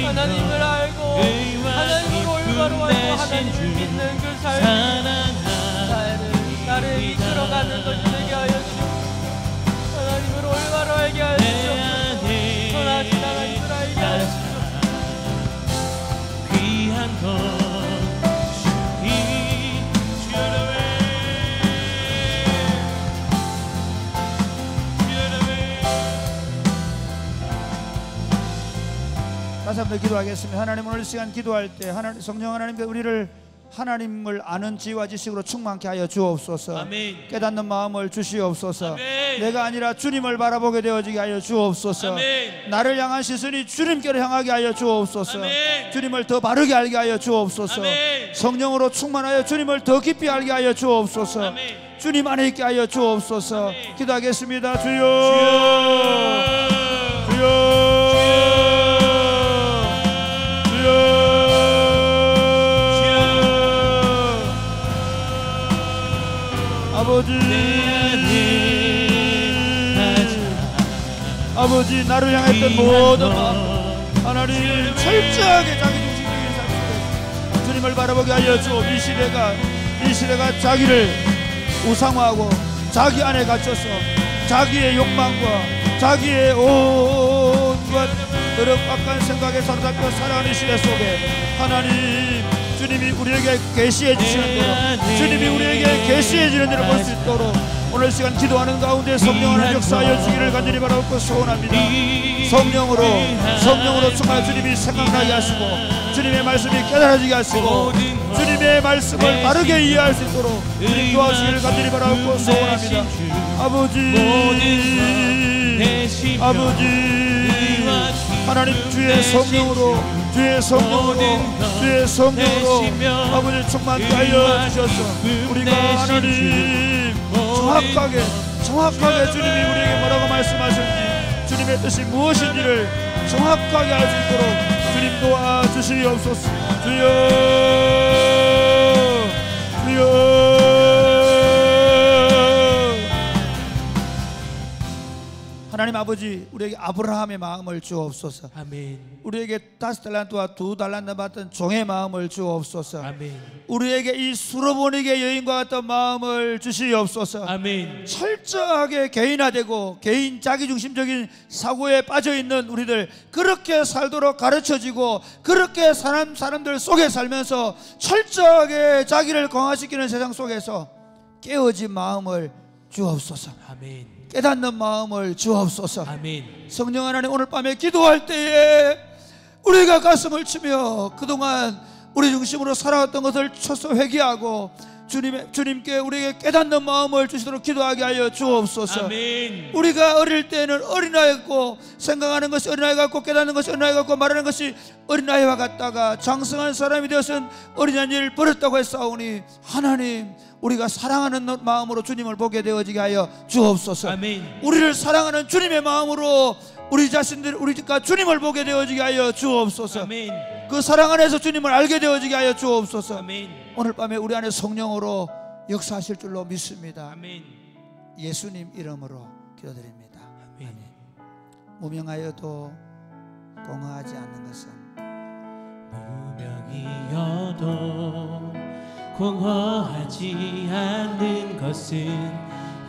S1: 하나님을 알고 하나님을 올바로 알고 하나님을 믿는 그 삶이 나를 이끌어가는 것이 되게 하여 주옵소서. 하나님을 올바로 알게 하여 주옵소서. 선하신 하나님을 알게 하여 주옵소서.
S2: 귀한 것
S3: 다시 한번 기도하겠습니다. 하나님, 오늘 시간 기도할 때 하나님, 성령 하나님께 우리를 하나님을 아는 지혜와 지식으로 충만케 하여 주옵소서.
S2: 아멘.
S3: 깨닫는 마음을 주시옵소서.
S2: 아멘.
S3: 내가 아니라 주님을 바라보게 되어지게 하여 주옵소서.
S2: 아멘.
S3: 나를 향한 시선이 주님께로 향하게 하여 주옵소서.
S2: 아멘.
S3: 주님을 더 바르게 알게 하여 주옵소서.
S2: 아멘.
S3: 성령으로 충만하여 주님을 더 깊이 알게 하여 주옵소서.
S2: 아멘.
S3: 주님 안에 있게 하여 주옵소서.
S2: 아멘.
S3: 기도하겠습니다. 주여,
S2: 주여.
S3: 주여, 아버지, 나를 향했던 모든 마음 하나님 철저하게 자기 중심적인 삶 속에 주님을 바라보게 하여 주오. 이 시대가 자기를 우상화하고 자기 안에 갇혀서 자기의 욕망과 자기의 온갖 더럽박한 생각에 사로잡혀 살아가는 시대 속에 하나님, 주님이 우리에게 계시해 주시는 대로, 주님이 우리에게 계시해 주는 대로 볼 수 있도록 오늘 시간 기도하는 가운데 성령 하나님 역사하여 주기를 간절히 바라고 소원합니다. 성령으로 정말 주님이 생각나게 하시고 주님의 말씀이 깨달아지게 하시고 주님의 말씀을 바르게 이해할 수 있도록 주님 도와주기를 간절히 바라고 소원합니다. 아버지 하나님, 주의 성령으로 아버지 충만케 하여 주셔서 우리가 하나님 정확하게 주님이 우리에게 뭐라고 말씀하셨는지, 주님의 뜻이 무엇인지를 정확하게 알 수 있도록 주님 도와주시옵소서. 주여, 하나님 아버지, 우리에게 아브라함의 마음을 주옵소서.
S2: 아멘.
S3: 우리에게 5달란트와 2달란트 받던 종의 마음을 주옵소서.
S2: 아멘.
S3: 우리에게 이 수로보니게 여인과 같은 마음을 주시옵소서.
S2: 아멘.
S3: 철저하게 개인화되고 개인 자기중심적인 사고에 빠져있는 우리들, 그렇게 살도록 가르쳐지고 그렇게 사람들 속에 살면서 철저하게 자기를 강화시키는 세상 속에서 깨어진 마음을 주옵소서.
S2: 아멘.
S3: 깨닫는 마음을 주옵소서.
S2: 아멘.
S3: 성령 하나님, 오늘 밤에 기도할 때에 우리가 가슴을 치며 그동안 우리 중심으로 살아왔던 것을 처소 회개하고 주님께 우리에게 깨닫는 마음을 주시도록 기도하게 하여 주옵소서.
S2: 아멘.
S3: 우리가 어릴 때는 어린아이 같고 생각하는 것이 어린아이 같고 깨닫는 것이 어린아이 같고 말하는 것이 어린아이와 같다가 장성한 사람이 되어서는 어린아이를 버렸다고 했사오니 하나님, 우리가 사랑하는 마음으로 주님을 보게 되어지게 하여 주옵소서.
S2: 아멘.
S3: 우리를 사랑하는 주님의 마음으로 우리가 주님을 보게 되어지게 하여 주옵소서.
S2: 아멘.
S3: 그 사랑 안에서 주님을 알게 되어지게 하여 주옵소서.
S2: 아멘.
S3: 오늘 밤에 우리 안에 성령으로 역사하실 줄로 믿습니다.
S2: 아멘.
S3: 예수님 이름으로 기도드립니다.
S2: 아멘.
S3: 무명하여도 공허하지 않는 것은,
S2: 무명이어도 공허하지 않는 것은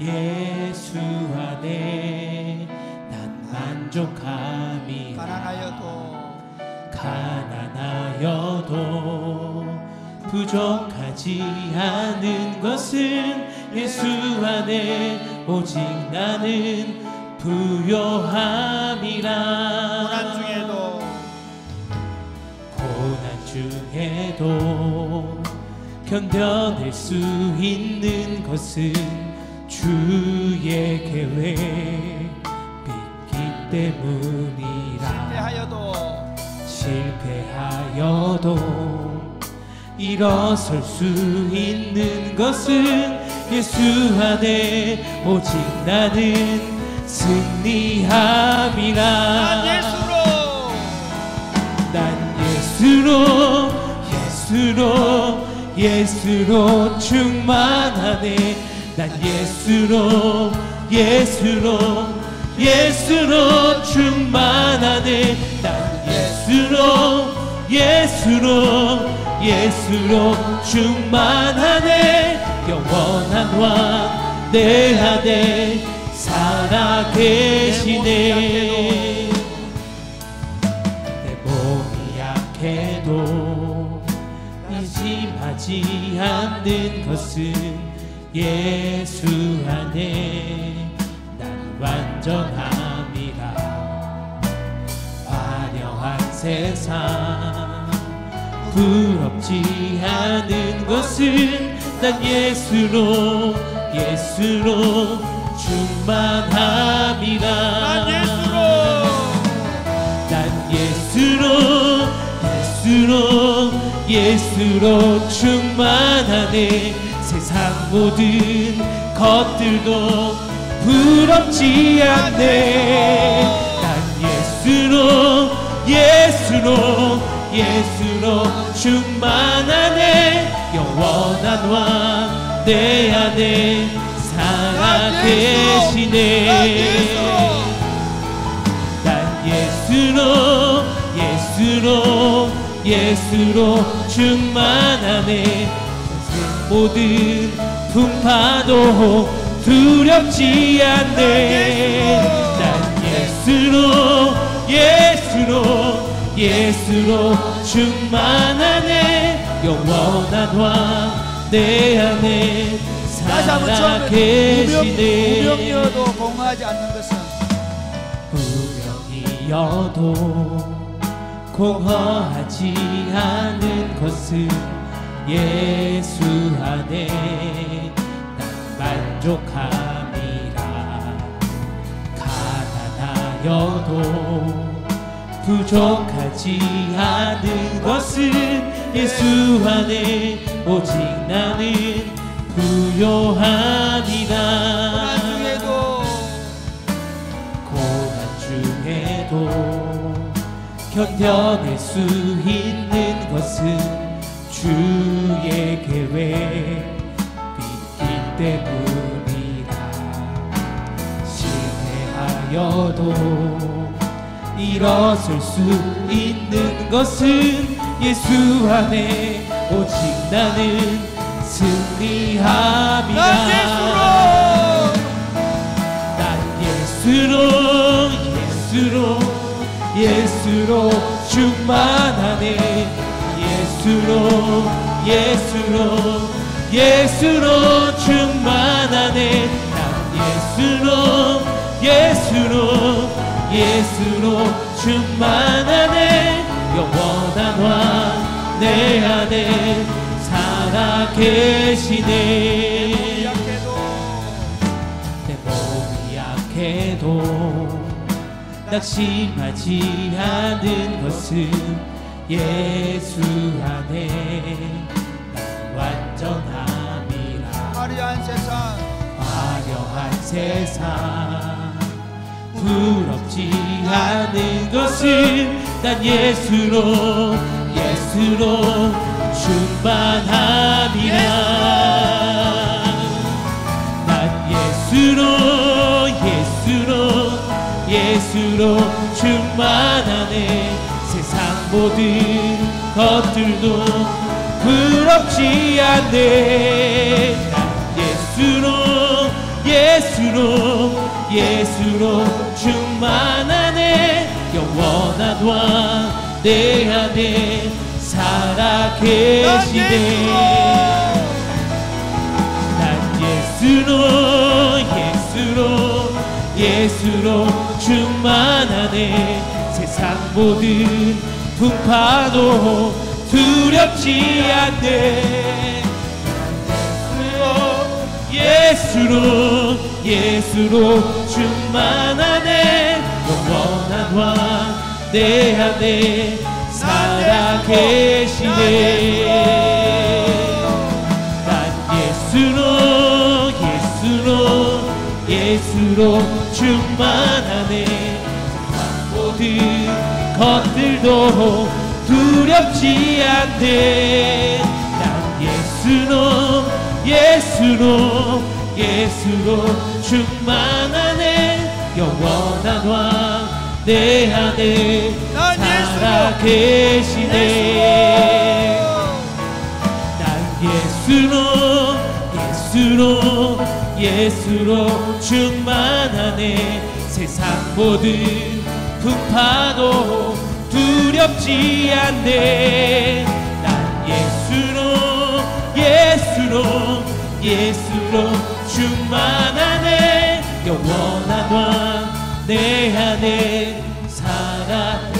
S2: 예수 안에 난 만족함이라. 가난하여도 부족하지 않은 것은 예수 안에 오직 나는 부요함이라. 고난 중에도 견뎌낼 수 있는 것은 주의 계획 믿기 때문이라. 실패하여도 일어설 수 있는 것은 예수 안에 오직 나는 승리함이라. 난 예수로 충만하네. 난 예수로 충만하네. 난 예수로 충만하네. 영원한 왕 내 안에 살아계시네. 내 몸이 약해도 의심하지 않는 것은 예수 안에 난 완전함이라. 화려한 세상 부럽지 않은 것은 난 예수로 충만함이라. 난 예수로 충만하네. 세상 모든 것들도 부럽지 않네. 난 예수로 충만하네. 영원한 왕 내 안에 살아계시네. 난 예수로 충만하네. 모든 풍파도 두렵지 않네. 난 예수로 충만하네. 영원한 왕 내 안에 살아계시네.
S3: 무명이어도 공허하지 않는 것은
S2: 무명이어도 공허하지 않은 것은 예수 안에 난 만족함이라. 가난하여도 부족하지 않은 것은 예수 안에 오직 나는 부요함이라. 고난 중에도 견뎌낼 수 있는 것은 주의 계획 믿기 때문이라. 실패하여도 일어설 수 있는 것은 예수 안에 오직 나는 승리함이라. 난 예수로 충만하네. 예수로 충만하네. 난 예수로 충만하네. 영원한 왕 내 안에 살아계시네. 내 몸이 약해도 낙심하지 않은 것은 예수 안에 난 완전함이라.
S3: 화려한 세상
S2: 부럽지 않은 것은 난 예수로 충만함이라. 난 예수로 충만하네. 세상 모든 것들도 부럽지 않네. 난 예수로 충만하네. 영원한 왕 내 안에 살아계시네. 난 예수로 충만하네. 세상 모든 풍파도 두렵지 않네. 예수로 충만하네. 영원한 왕 내 안에 살아계시네. 난 예수로 충만하네. 모든 것들도 두렵지 않네. 난 예수로 충만하네. 영원한 왕 내 안에 살아계시네. 난 예수로 충만하네. 세상 모든 풍파도 두렵지 않네. 난 예수로 충만하네. 영원한 왕 내 안에 살아계시네.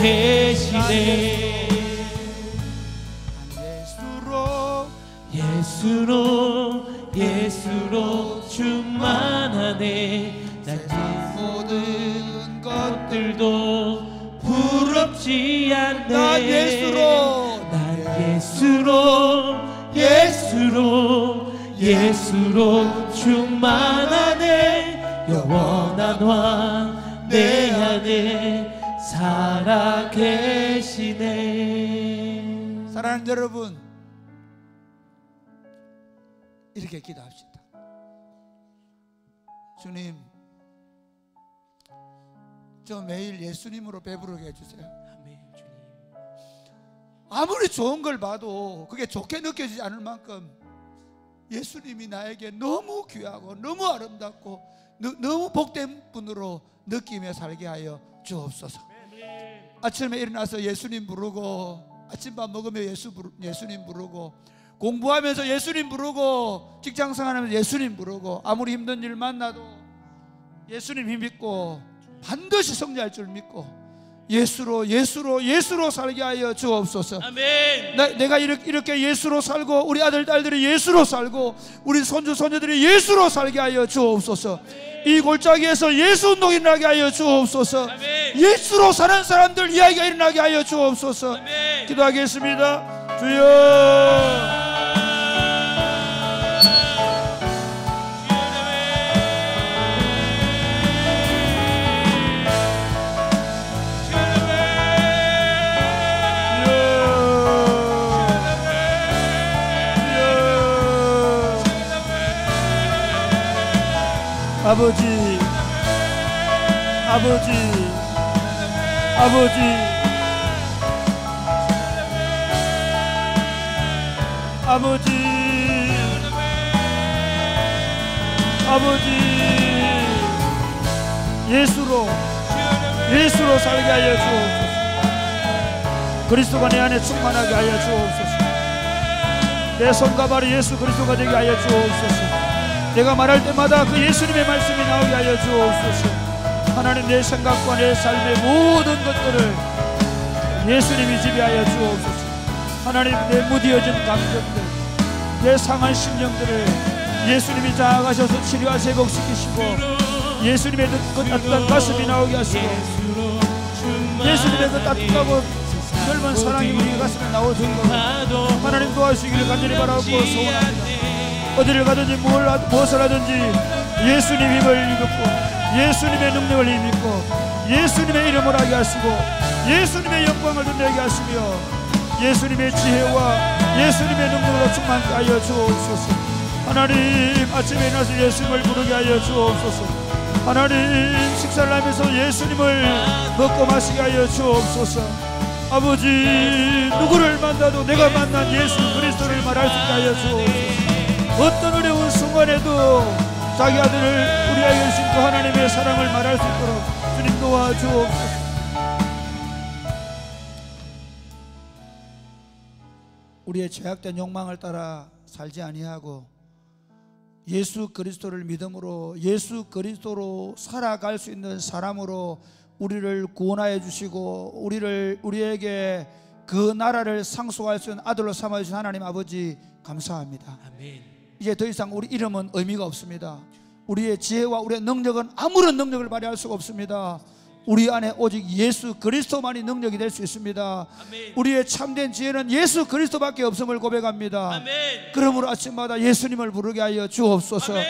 S2: 예수로 충만하네. 난
S3: 모든
S2: 것들도 부럽지 않네.
S3: 난
S2: 예수로 충만하네. 영원한 왕 내 안에 살아 계시네.
S3: 사랑하는 여러분, 이렇게 기도합시다. 주님, 저 매일 예수님으로 배부르게 해주세요.
S2: 아멘. 주님,
S3: 아무리 좋은 걸 봐도 그게 좋게 느껴지지 않을 만큼 예수님이 나에게 너무 귀하고 너무 아름답고 너무 복된 분으로 느끼며 살게 하여 주옵소서. 아침에 일어나서 예수님 부르고, 아침밥 먹으며 예수님 부르고, 공부하면서 예수님 부르고, 직장생활하면서 예수님 부르고, 아무리 힘든 일 만나도 예수님 힘 믿고 반드시 승리할 줄 믿고 예수로 살게 하여 주옵소서.
S2: 아멘.
S3: 내가 이렇게 예수로 살고, 우리 아들 딸들이 예수로 살고, 우리 손주 손녀들이 예수로 살게 하여 주옵소서. 이 골짜기에서 예수 운동이 일어나게 하여 주옵소서.
S2: 아멘.
S3: 예수로 사는 사람들 이야기가 일어나게 하여 주옵소서.
S2: 아멘.
S3: 기도하겠습니다. 주여, 아버지, 아버지, 아버지, 아버지, 아버지, 예수로 살게 하여 주옵소서. 그리스도가 내 안에 충만하게 하여 주옵소서. 내 손과 발이 예수 그리스도가 되게 하여 주옵소서. 내가 말할 때마다 그 예수님의 말씀이 나오게 하여 주옵소서. 하나님, 내 생각과 내 삶의 모든 것들을 예수님이 지배하여 주옵소서. 하나님, 내 무디어진 감정들, 내 상한 심령들을 예수님이 장악하셔서 치료와 회복시키시고, 예수님의 그 따뜻한 가슴이 나오게 하시고, 예수님의 그 따뜻하고 넓은 사랑이 우리 가슴에 나오시고, 하나님 도와주시기를 간절히 바라고 소원합니다. 어디를 가든지 무엇을 하든지 예수님 힘을 입고, 예수님의 능력을 입고, 예수님의 이름을 하게 하시고, 예수님의 영광을 드러내게 하시며, 예수님의 지혜와 예수님의 능력으로 충만하게 하여 주옵소서. 하나님, 아침에 일어나서 예수님을 부르게 하여 주옵소서. 하나님, 식사를 하면서 예수님을 먹고 마시게 하여 주옵소서. 아버지, 누구를 만나도 내가 만난 예수 그리스도를 말할 수 있게 하여 주옵소서. 어떤 어려운 순간에도 자기 아들을 우리에게 주신 그 하나님의 사랑을 말할 수 있도록 주님 도와주옵소서. 우리의 죄악된 욕망을 따라 살지 아니하고 예수 그리스도를 믿음으로, 예수 그리스도로 살아갈 수 있는 사람으로 우리를 구원하여 주시고, 우리에게 그 나라를 상속할 수 있는 아들로 삼아 주신 하나님 아버지 감사합니다.
S2: 아멘.
S3: 이제 더 이상 우리 이름은 의미가 없습니다. 우리의 지혜와 우리의 능력은 아무런 능력을 발휘할 수가 없습니다. 우리 안에 오직 예수 그리스도만이 능력이 될 수 있습니다.
S2: 아멘.
S3: 우리의 참된 지혜는 예수 그리스도밖에 없음을 고백합니다.
S2: 아멘.
S3: 그러므로 아침마다 예수님을 부르게 하여 주옵소서.
S2: 아멘.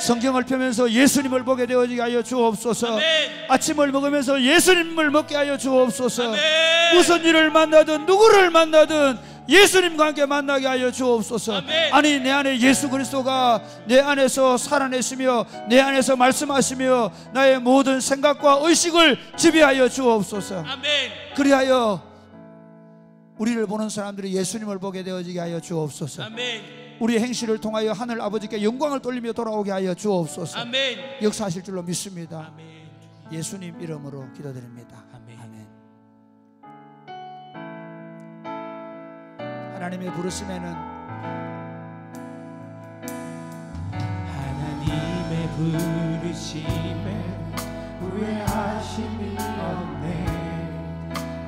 S3: 성경을 펴면서 예수님을 보게 되어지게 하여 주옵소서.
S2: 아멘.
S3: 아침을 먹으면서 예수님을 먹게 하여 주옵소서.
S2: 아멘.
S3: 무슨 일을 만나든 누구를 만나든 예수님과 함께 만나게 하여 주옵소서.
S2: 아멘.
S3: 아니, 내 안에 예수 그리스도가 내 안에서 살아내시며 내 안에서 말씀하시며 나의 모든 생각과 의식을 지배하여 주옵소서.
S2: 아멘.
S3: 그리하여 우리를 보는 사람들이 예수님을 보게 되어지게 하여 주옵소서.
S2: 아멘.
S3: 우리의 행실을 통하여 하늘 아버지께 영광을 돌리며 돌아오게 하여 주옵소서.
S2: 아멘.
S3: 역사하실 줄로 믿습니다.
S2: 아멘.
S3: 예수님 이름으로 기도드립니다.
S2: 아멘.
S3: 아멘. 하나님의 부르심에는
S2: 하나님의 부르심에 후회하심이 없네.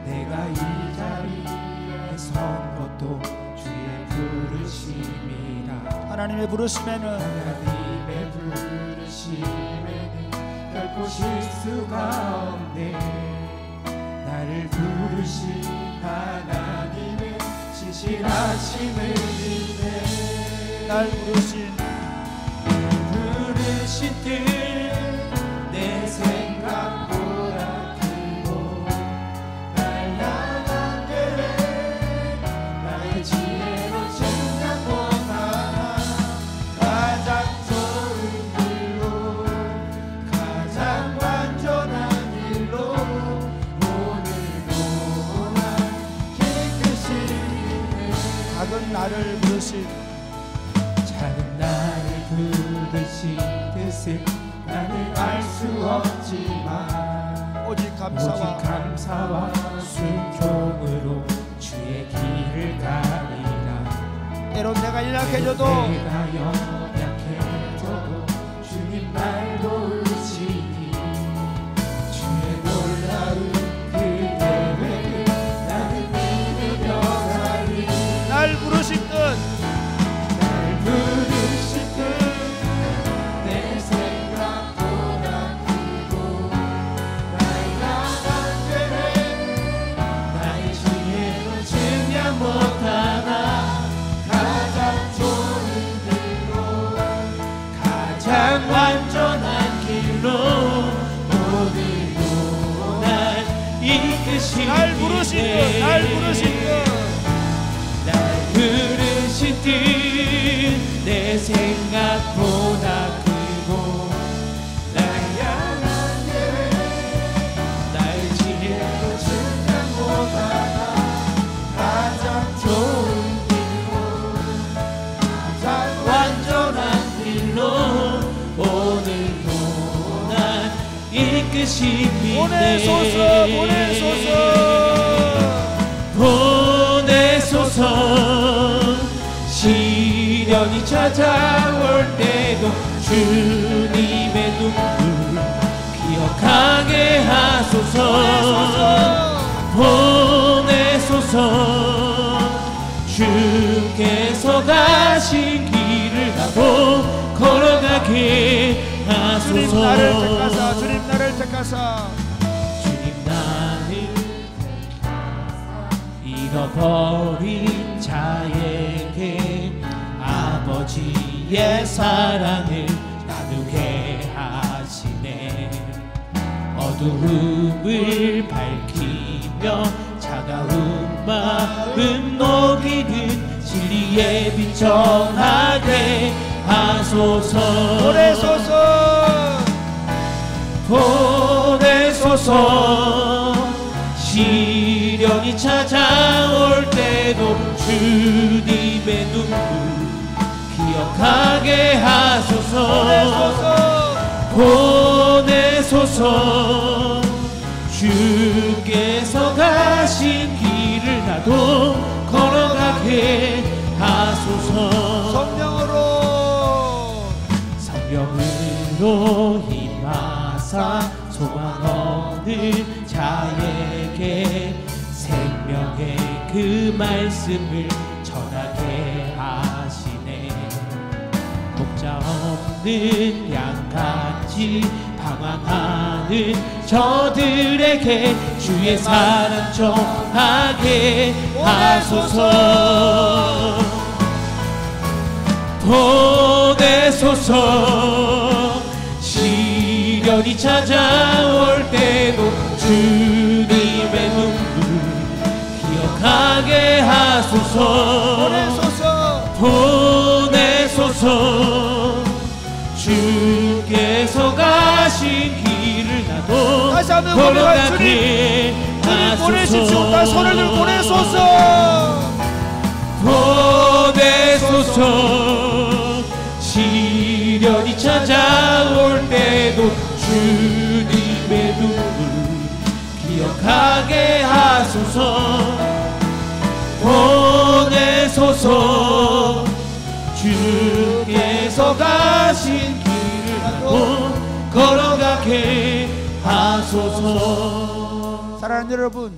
S2: 내가 이 자리에 선 것도 주의 부르심이라.
S3: 하나님의 부르심에는
S2: 하나님의 부르심에는 결코 실수가 없네. 나를 부르신 하나님의 신실하심을 믿네.
S3: 날 부르신
S2: 뜻 내 생각보다 크고 날 향한 계획 나의 지혜로 생각 못하나 가장 좋은 길로 가장 완전한 길로 오늘도 난 깨끗이 믿네.
S3: 작은 나를 부르신
S2: 작은 나를 부르신 뜻을 나는 알 수 없지만
S3: 오직
S2: 감사와 순종으로 주의 길을 가리라.
S3: 때론 내가 연약해져도
S2: 내가 연약해져도 주님 날 도우시니 주의 놀라운 그 계획을 나는 믿으며 가리.
S3: 날 부르신 뜻
S2: 날 부르신 뜻 내 생각보다 크고 날 향한 계획 나의 지혜로 증량 못하나 가장 좋은 길로 가장 완전한 길로 오늘도 날 이끄시네.
S3: 날 부르신 뜻 날 부르신 뜻
S2: 날 부르신 뜻 내 생각보다 크고 날 향한 계획 나의 지혜로 증량 못하나 가장 좋은 길로 가장 완전한 길로 오늘도 날 이끄시네.
S3: 보내소서
S2: 보내소서. 시련이 찾아올 때도 주님의 눈물 기억하게 하소서. 보내소서. 주께서 가신 길을 나도 걸어가게
S3: 주님 나를 택하사
S2: 하소서.
S3: 주님 나를 택하사
S2: 주님 나를 잃어버린 자에게 아버지의 사랑을 나누게 하시네. 어두움을 밝히며 차가운 마음 녹이는 진리의 빛 전하게 하소서. 보내소서. 시련이 찾아올 때도 주님의 눈물 기억하게 하소서. 보내소서. 주께서 가신 길을 나도 걸어가게 하소서. 성령으로 임하사 소망 없는 자에게 생명의 그 말씀을 전하게 하시네. 목자 없는 양같이 방황하는 저들에게 주의 사랑 전하게 하소서. 보내소서. 시련이 찾아올 때도 주님의 눈물 기억하게 하소서. 보내소서. 주께서 가신 길을 나도 걸어가게 하소서.
S3: 다 손을 들고 보내소서.
S2: 보내소서. 시련이 찾아올 때도 주님의 눈물 기억하게 하소서. 보내소서. 주께서 가신 길을 나도 걸어가게 하소서.
S3: 사랑하는 여러분,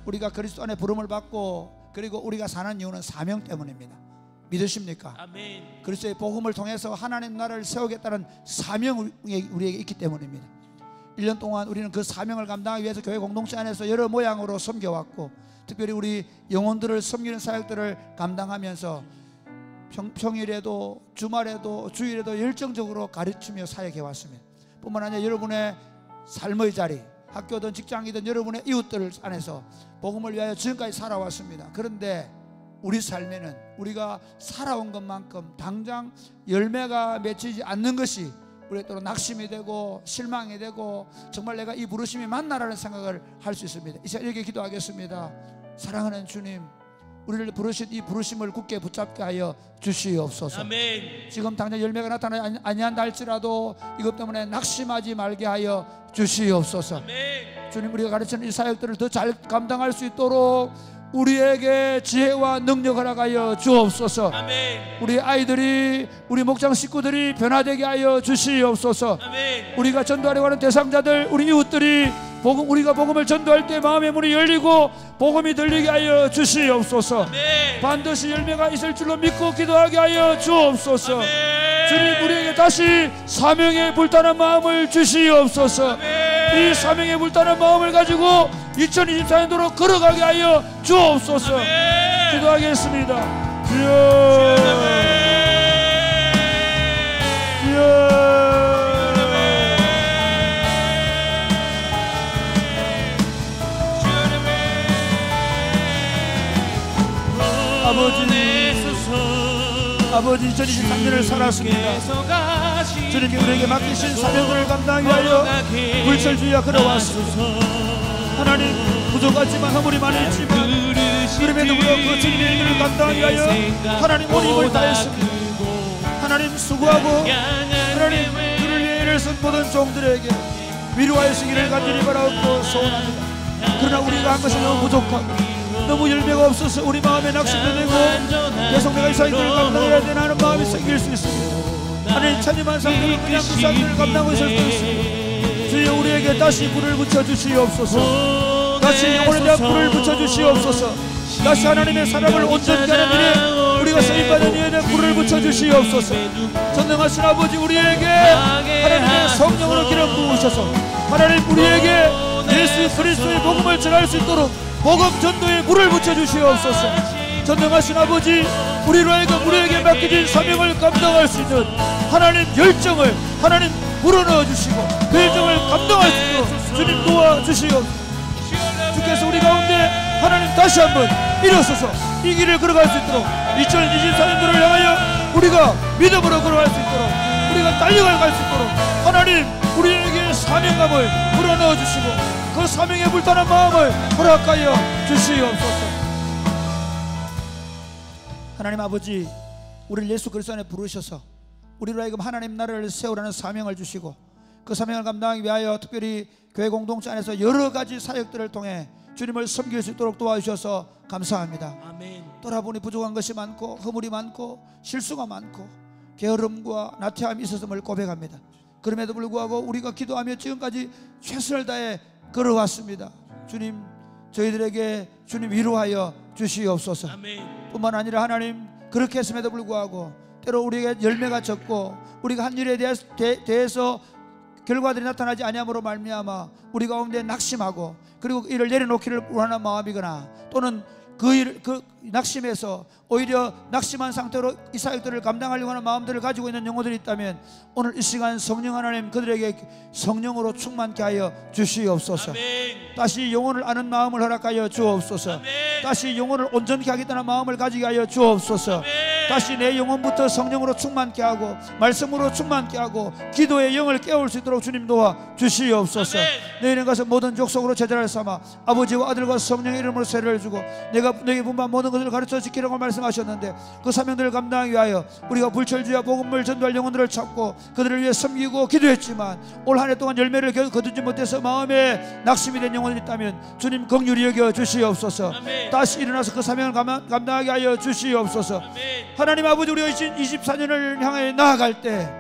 S3: 우리가 그리스도 안에 부름을 받고 그리고 우리가 사는 이유는 사명 때문입니다. 믿으십니까?
S2: 아멘.
S3: 그리스도의 복음을 통해서 하나님 나라를 세우겠다는 사명이 우리에게 있기 때문입니다. 1년 동안 우리는 그 사명을 감당하기 위해서 교회 공동체 안에서 여러 모양으로 섬겨왔고, 특별히 우리 영혼들을 섬기는 사역들을 감당하면서 평일에도 주말에도 주일에도 열정적으로 가르치며 사역해 왔습니다. 뿐만 아니라 여러분의 삶의 자리, 학교든 직장이든 여러분의 이웃들 안에서 복음을 위하여 지금까지 살아왔습니다. 그런데 우리 삶에는 우리가 살아온 것만큼 당장 열매가 맺히지 않는 것이 우리가 또 낙심이 되고 실망이 되고 정말 내가 이 부르심이 맞나라는 생각을 할 수 있습니다. 이제 이렇게 기도하겠습니다. 사랑하는 주님, 우리를 부르신 이 부르심을 굳게 붙잡게 하여 주시옵소서.
S2: 아멘.
S3: 지금 당장 열매가 나타나지 아니한다 할지라도 이것 때문에 낙심하지 말게 하여 주시옵소서.
S2: 아멘.
S3: 주님, 우리가 가르치는 이 사역들을 더 잘 감당할 수 있도록 우리에게 지혜와 능력을 허락하여 주옵소서.
S2: 아멘.
S3: 우리 아이들이, 우리 목장 식구들이 변화되게 하여 주시옵소서.
S2: 아멘.
S3: 우리가 전도하려고 하는 대상자들, 우리 이웃들이 우리가 복음을 전도할 때 마음의 문이 열리고 복음이 들리게 하여 주시옵소서.
S2: 아멘.
S3: 반드시 열매가 있을 줄로 믿고 기도하게 하여 주옵소서.
S2: 아멘.
S3: 주님, 우리에게 다시 사명에 불타는 마음을 주시옵소서.
S2: 아멘.
S3: 이 사명에 불타는 마음을 가지고 2024년도로 걸어가게 하여 주옵소서.
S2: 아멘.
S3: 기도하겠습니다. 주여, 주여. 아버지, 2023년을 살았습니다. 주님께 우리에게 맡기신 사명들을 감당하기 위하여 불철주의와 걸어왔습니다. 하나님, 부족하지만 허물이 많았지만 그럼에도 불구하고 그 주님의 일을 감당하기 위하여 하나님 온 힘을 다했습니다. 하나님, 수고하고 하나님 그를 위해 일을 쓴 모든 종들에게 위로하시기를 간절히 바라옵고 소원합니다. 그러나 우리가 한 것이 너무 부족하고 너무 열매가 없어서 우리 마음에 낙심도 되고 계속 내가 이 사역들을 감당해야 되나 하는 마음이 생길 수 있습니다. 하나님, 찬양한 상태로 그냥 그 사역들을 감당하고 있을 수 있습니다. 주여, 우리에게 다시 불을 붙여주시옵소서. 다시 영혼에 대한 불을 붙여주시옵소서. 다시 하나님의 사람을 온전히 하는 일에 우리가 쓰임받은 일에 대한 불을 붙여주시옵소서. 전능하신 아버지, 우리에게 하나님의 성령으로 기름 부으셔서 하나님, 우리에게 예수 그리스도의 복음을 전할 수 있도록 복음 전도에 물을 붙여주시옵소서. 전능하신 아버지, 우리로 하여금 우리에게 맡겨진 사명을 감당할 수 있는 하나님 열정을 하나님 불어넣어 주시고 그 열정을 감당할 수 있도록 주님 도와주시옵소서. 주께서 우리 가운데 하나님 다시 한번 일어서서 이 길을 걸어갈 수 있도록 2024년도를 향하여 우리가 믿음으로 걸어갈 수 있도록 우리가 달려갈 수 있도록 하나님 우리에게 사명감을 불어넣어 주시고 그 사명에 불타는 마음을 허락하여 주시옵소서. 하나님 아버지, 우리를 예수 그리스도 안에 부르셔서 우리로 하여금 하나님 나라를 세우라는 사명을 주시고 그 사명을 감당하기 위하여 특별히 교회 공동체 안에서 여러 가지 사역들을 통해 주님을 섬길 수 있도록 도와주셔서 감사합니다.
S2: 아멘.
S3: 돌아보니 부족한 것이 많고 허물이 많고 실수가 많고 게으름과 나태함이 있었음을 고백합니다. 그럼에도 불구하고 우리가 기도하며 지금까지 최선을 다해 걸어왔습니다. 주님, 저희들에게 주님 위로하여 주시옵소서.
S2: 아멘.
S3: 뿐만 아니라 하나님, 그렇게 했음에도 불구하고 때로 우리에게 열매가 적고 우리가 한 일에 대해서 결과들이 나타나지 아니함으로 말미암아 우리 가운데 낙심하고 그리고 이를 내려놓기를 원하는 마음이거나 또는 그 낙심에서 오히려 낙심한 상태로 이 사역들을 감당하려고 하는 마음들을 가지고 있는 영혼들이 있다면 오늘 이 시간 성령 하나님 그들에게 성령으로 충만케 하여 주시옵소서.
S2: 아멘.
S3: 다시 영혼을 아는 마음을 허락하여 주옵소서.
S2: 아멘.
S3: 다시 영혼을 온전케 하겠다는 마음을 가지게 하여 주옵소서.
S2: 아멘.
S3: 다시 내 영혼부터 성령으로 충만케 하고 말씀으로 충만케 하고 기도의 영을 깨울 수 있도록 주님 도와 주시옵소서. 너희는 가서 모든 족속으로 제자를 삼아 아버지와 아들과 성령의 이름으로 세례를 주고 내가 너희 분반 모든 것을 가르쳐 지키라고 말씀하셨는데 그 사명들을 감당하기 위하여 우리가 불철주의와 복음을 전도할 영혼들을 찾고 그들을 위해 섬기고 기도했지만 올 한 해 동안 열매를 거두지 못해서 마음에 낙심이 된 영혼이 있다면 주님 긍휼히 여겨 주시옵소서.
S2: 아멘.
S3: 다시 일어나서 그 사명을 감당하게 하여 주시옵소서.
S2: 아멘.
S3: 하나님 아버지, 우리가 2024년을 향해 나아갈 때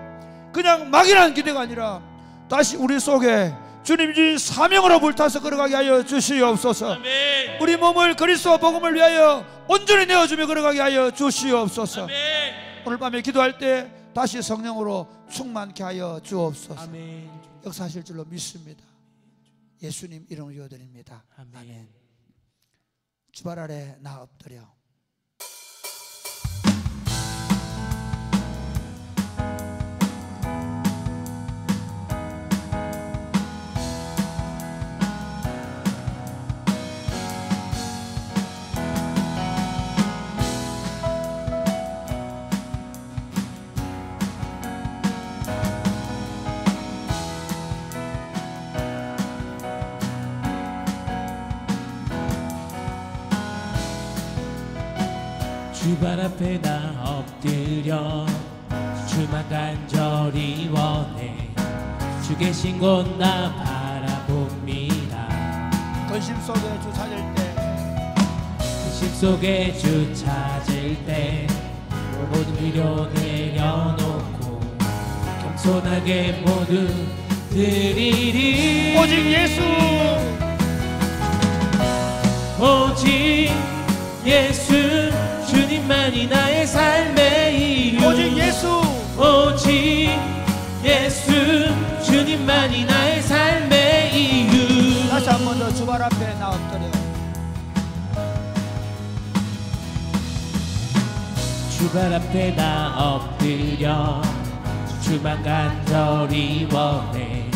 S3: 그냥 막연한 기대가 아니라 다시 우리 속에 주님이 사명으로 불타서 걸어가게 하여 주시옵소서.
S2: 아멘.
S3: 우리 몸을 그리스도와 복음을 위하여 온전히 내어주며 걸어가게 하여 주시옵소서. 오늘 밤에 기도할 때 다시 성령으로 충만케 하여 주옵소서. 역사하실 줄로 믿습니다. 예수님 이름으로 기도드립니다.
S2: 아멘.
S3: 주발 아래 나 엎드려.
S2: 주발 앞에 나 엎드려 주만 간절히 원해. 주 계신 곳 나 바라봅니다.
S3: 근심 속에 주 찾을 때,
S2: 근심 속에 주 찾을 때 모든 필요 내려놓고 겸손하게 모두 드리리.
S3: 오직 예수,
S2: 오직 예수 주님만이 나의 삶의 이유.
S3: 오직 예수,
S2: 오직 예수 주님만이 나의 삶의 이유.
S3: 다시 한 번 더 주발 앞에 나 엎드려.
S2: 주발 앞에 나 엎드려 주만 간절히 원해.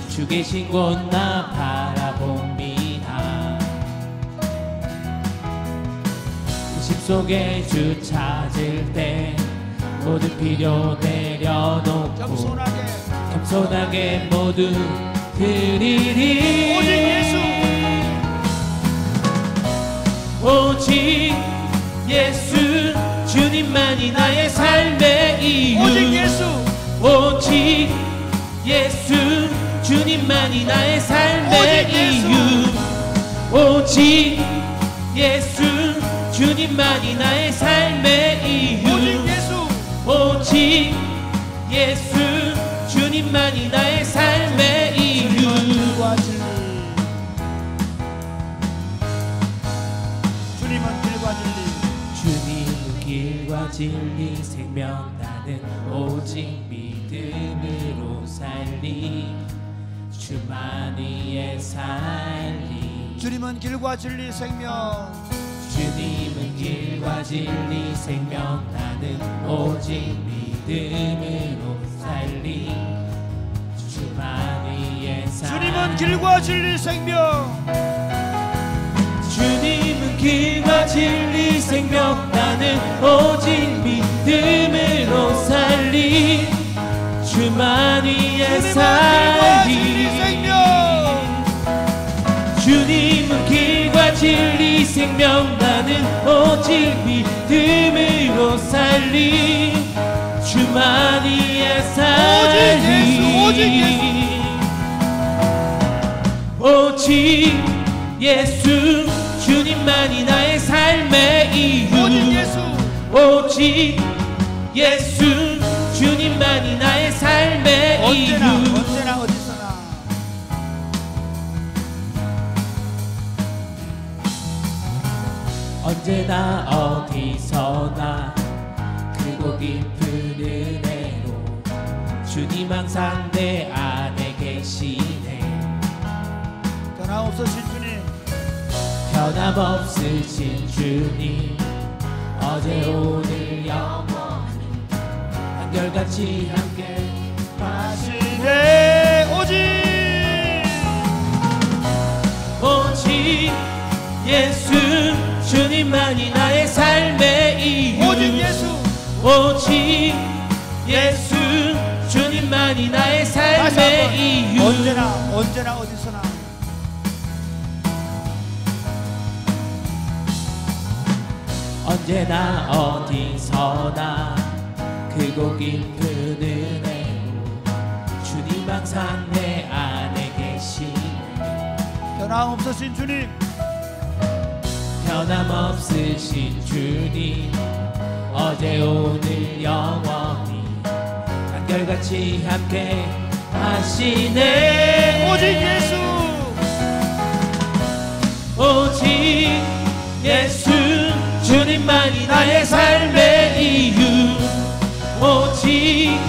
S2: 주 계신 곳 나 바라봅니다. 심 속에 주 찾을 때 모든 필요 내려놓고 겸손하게 모두 드리리.
S3: 오직 예수,
S2: 오직 예수 주님만이 나의 삶의 이유.
S3: 오직 예수,
S2: 오직 예수 주님만이 나의 삶의 이유. 오직 예수 주님만이 나의 삶의 이유.
S3: 오직 예수,
S2: 오직 예수 주님만이 나의 삶의 이유.
S3: 주님은 길과 진리,
S2: 주님은 길과 진리 생명. 나는 오직 믿음으로 살리. 주만이의 살리.
S3: 주님은 길과 진리 생명.
S2: 주님은 길과 진리 생명. 나는 오직 믿음으로 살리. 주만이의 살리.
S3: 주님은 길과 진리 생명.
S2: 주님은 길과 진리 생명. 나는 오직 믿음으로 살리. 주만이의 살리. 주님은 길과 진리 생명. 나는 오직 믿음으로 살리. 주만이의 살리. 오직 예수 주님만이 나의 삶의 이유. 오직 예수 주님만이 나의 삶의 이유.
S3: 언제나 어디서나
S2: 언제나 어디서나 크고 깊은 은혜로 주님 항상 내 안에 계시네.
S3: 변함없으신 주님,
S2: 변함없으신 주님. 어제 오늘 영원히 한결같이 함께
S3: 하시네.
S2: 오직 예수 주님만이 나의 삶의 이유.
S3: 오직 예수,
S2: 오직 예수 주님만이 나의 삶의 이유.
S3: 언제나 어디서나
S2: 언제나 어디서나 크고 깊은 은혜로 주님 항상 내 안에 계시네.
S3: 변함없으신 주님,
S2: 변함없으신 주님. 어제 오늘 영원히 한결같이 함께 하시네.
S3: 오직 예수,
S2: 오직 예수 주님만이 나의 삶의 이유. 오직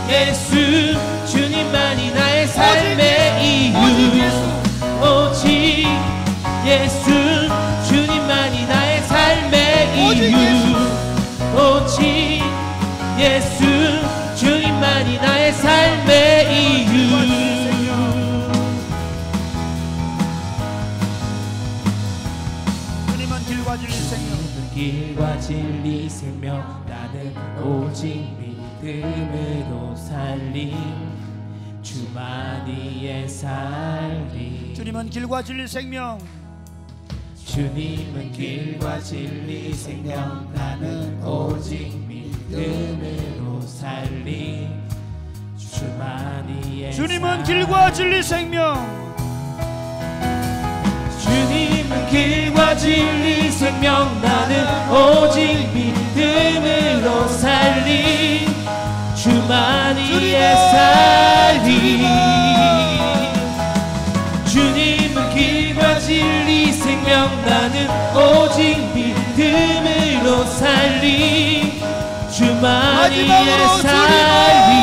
S2: 예수 주님만이 나의 삶의 이유. 오직 예수 주님만이 나의 삶의 이유. 오직 예수 주님만이 나의 삶의 이유.
S3: 주님은 길과 진리 생명.
S2: 길과 진리 생명. 나는 오직 믿음으로 살리. 주만이의 살리.
S3: 주님은 길과 진리 생명.
S2: 주님은 길과 진리 생명. 나는 오직 믿음으로 살리. 주만이의
S3: 주님은 길과 진리 생명.
S2: 주님은 길과 진리 생명. 나는 오직 믿음으로 살리. 주만이의 살리. 주님은 길과 진리 생명. 나는 오직 믿음으로 살리. 주만이의 살리.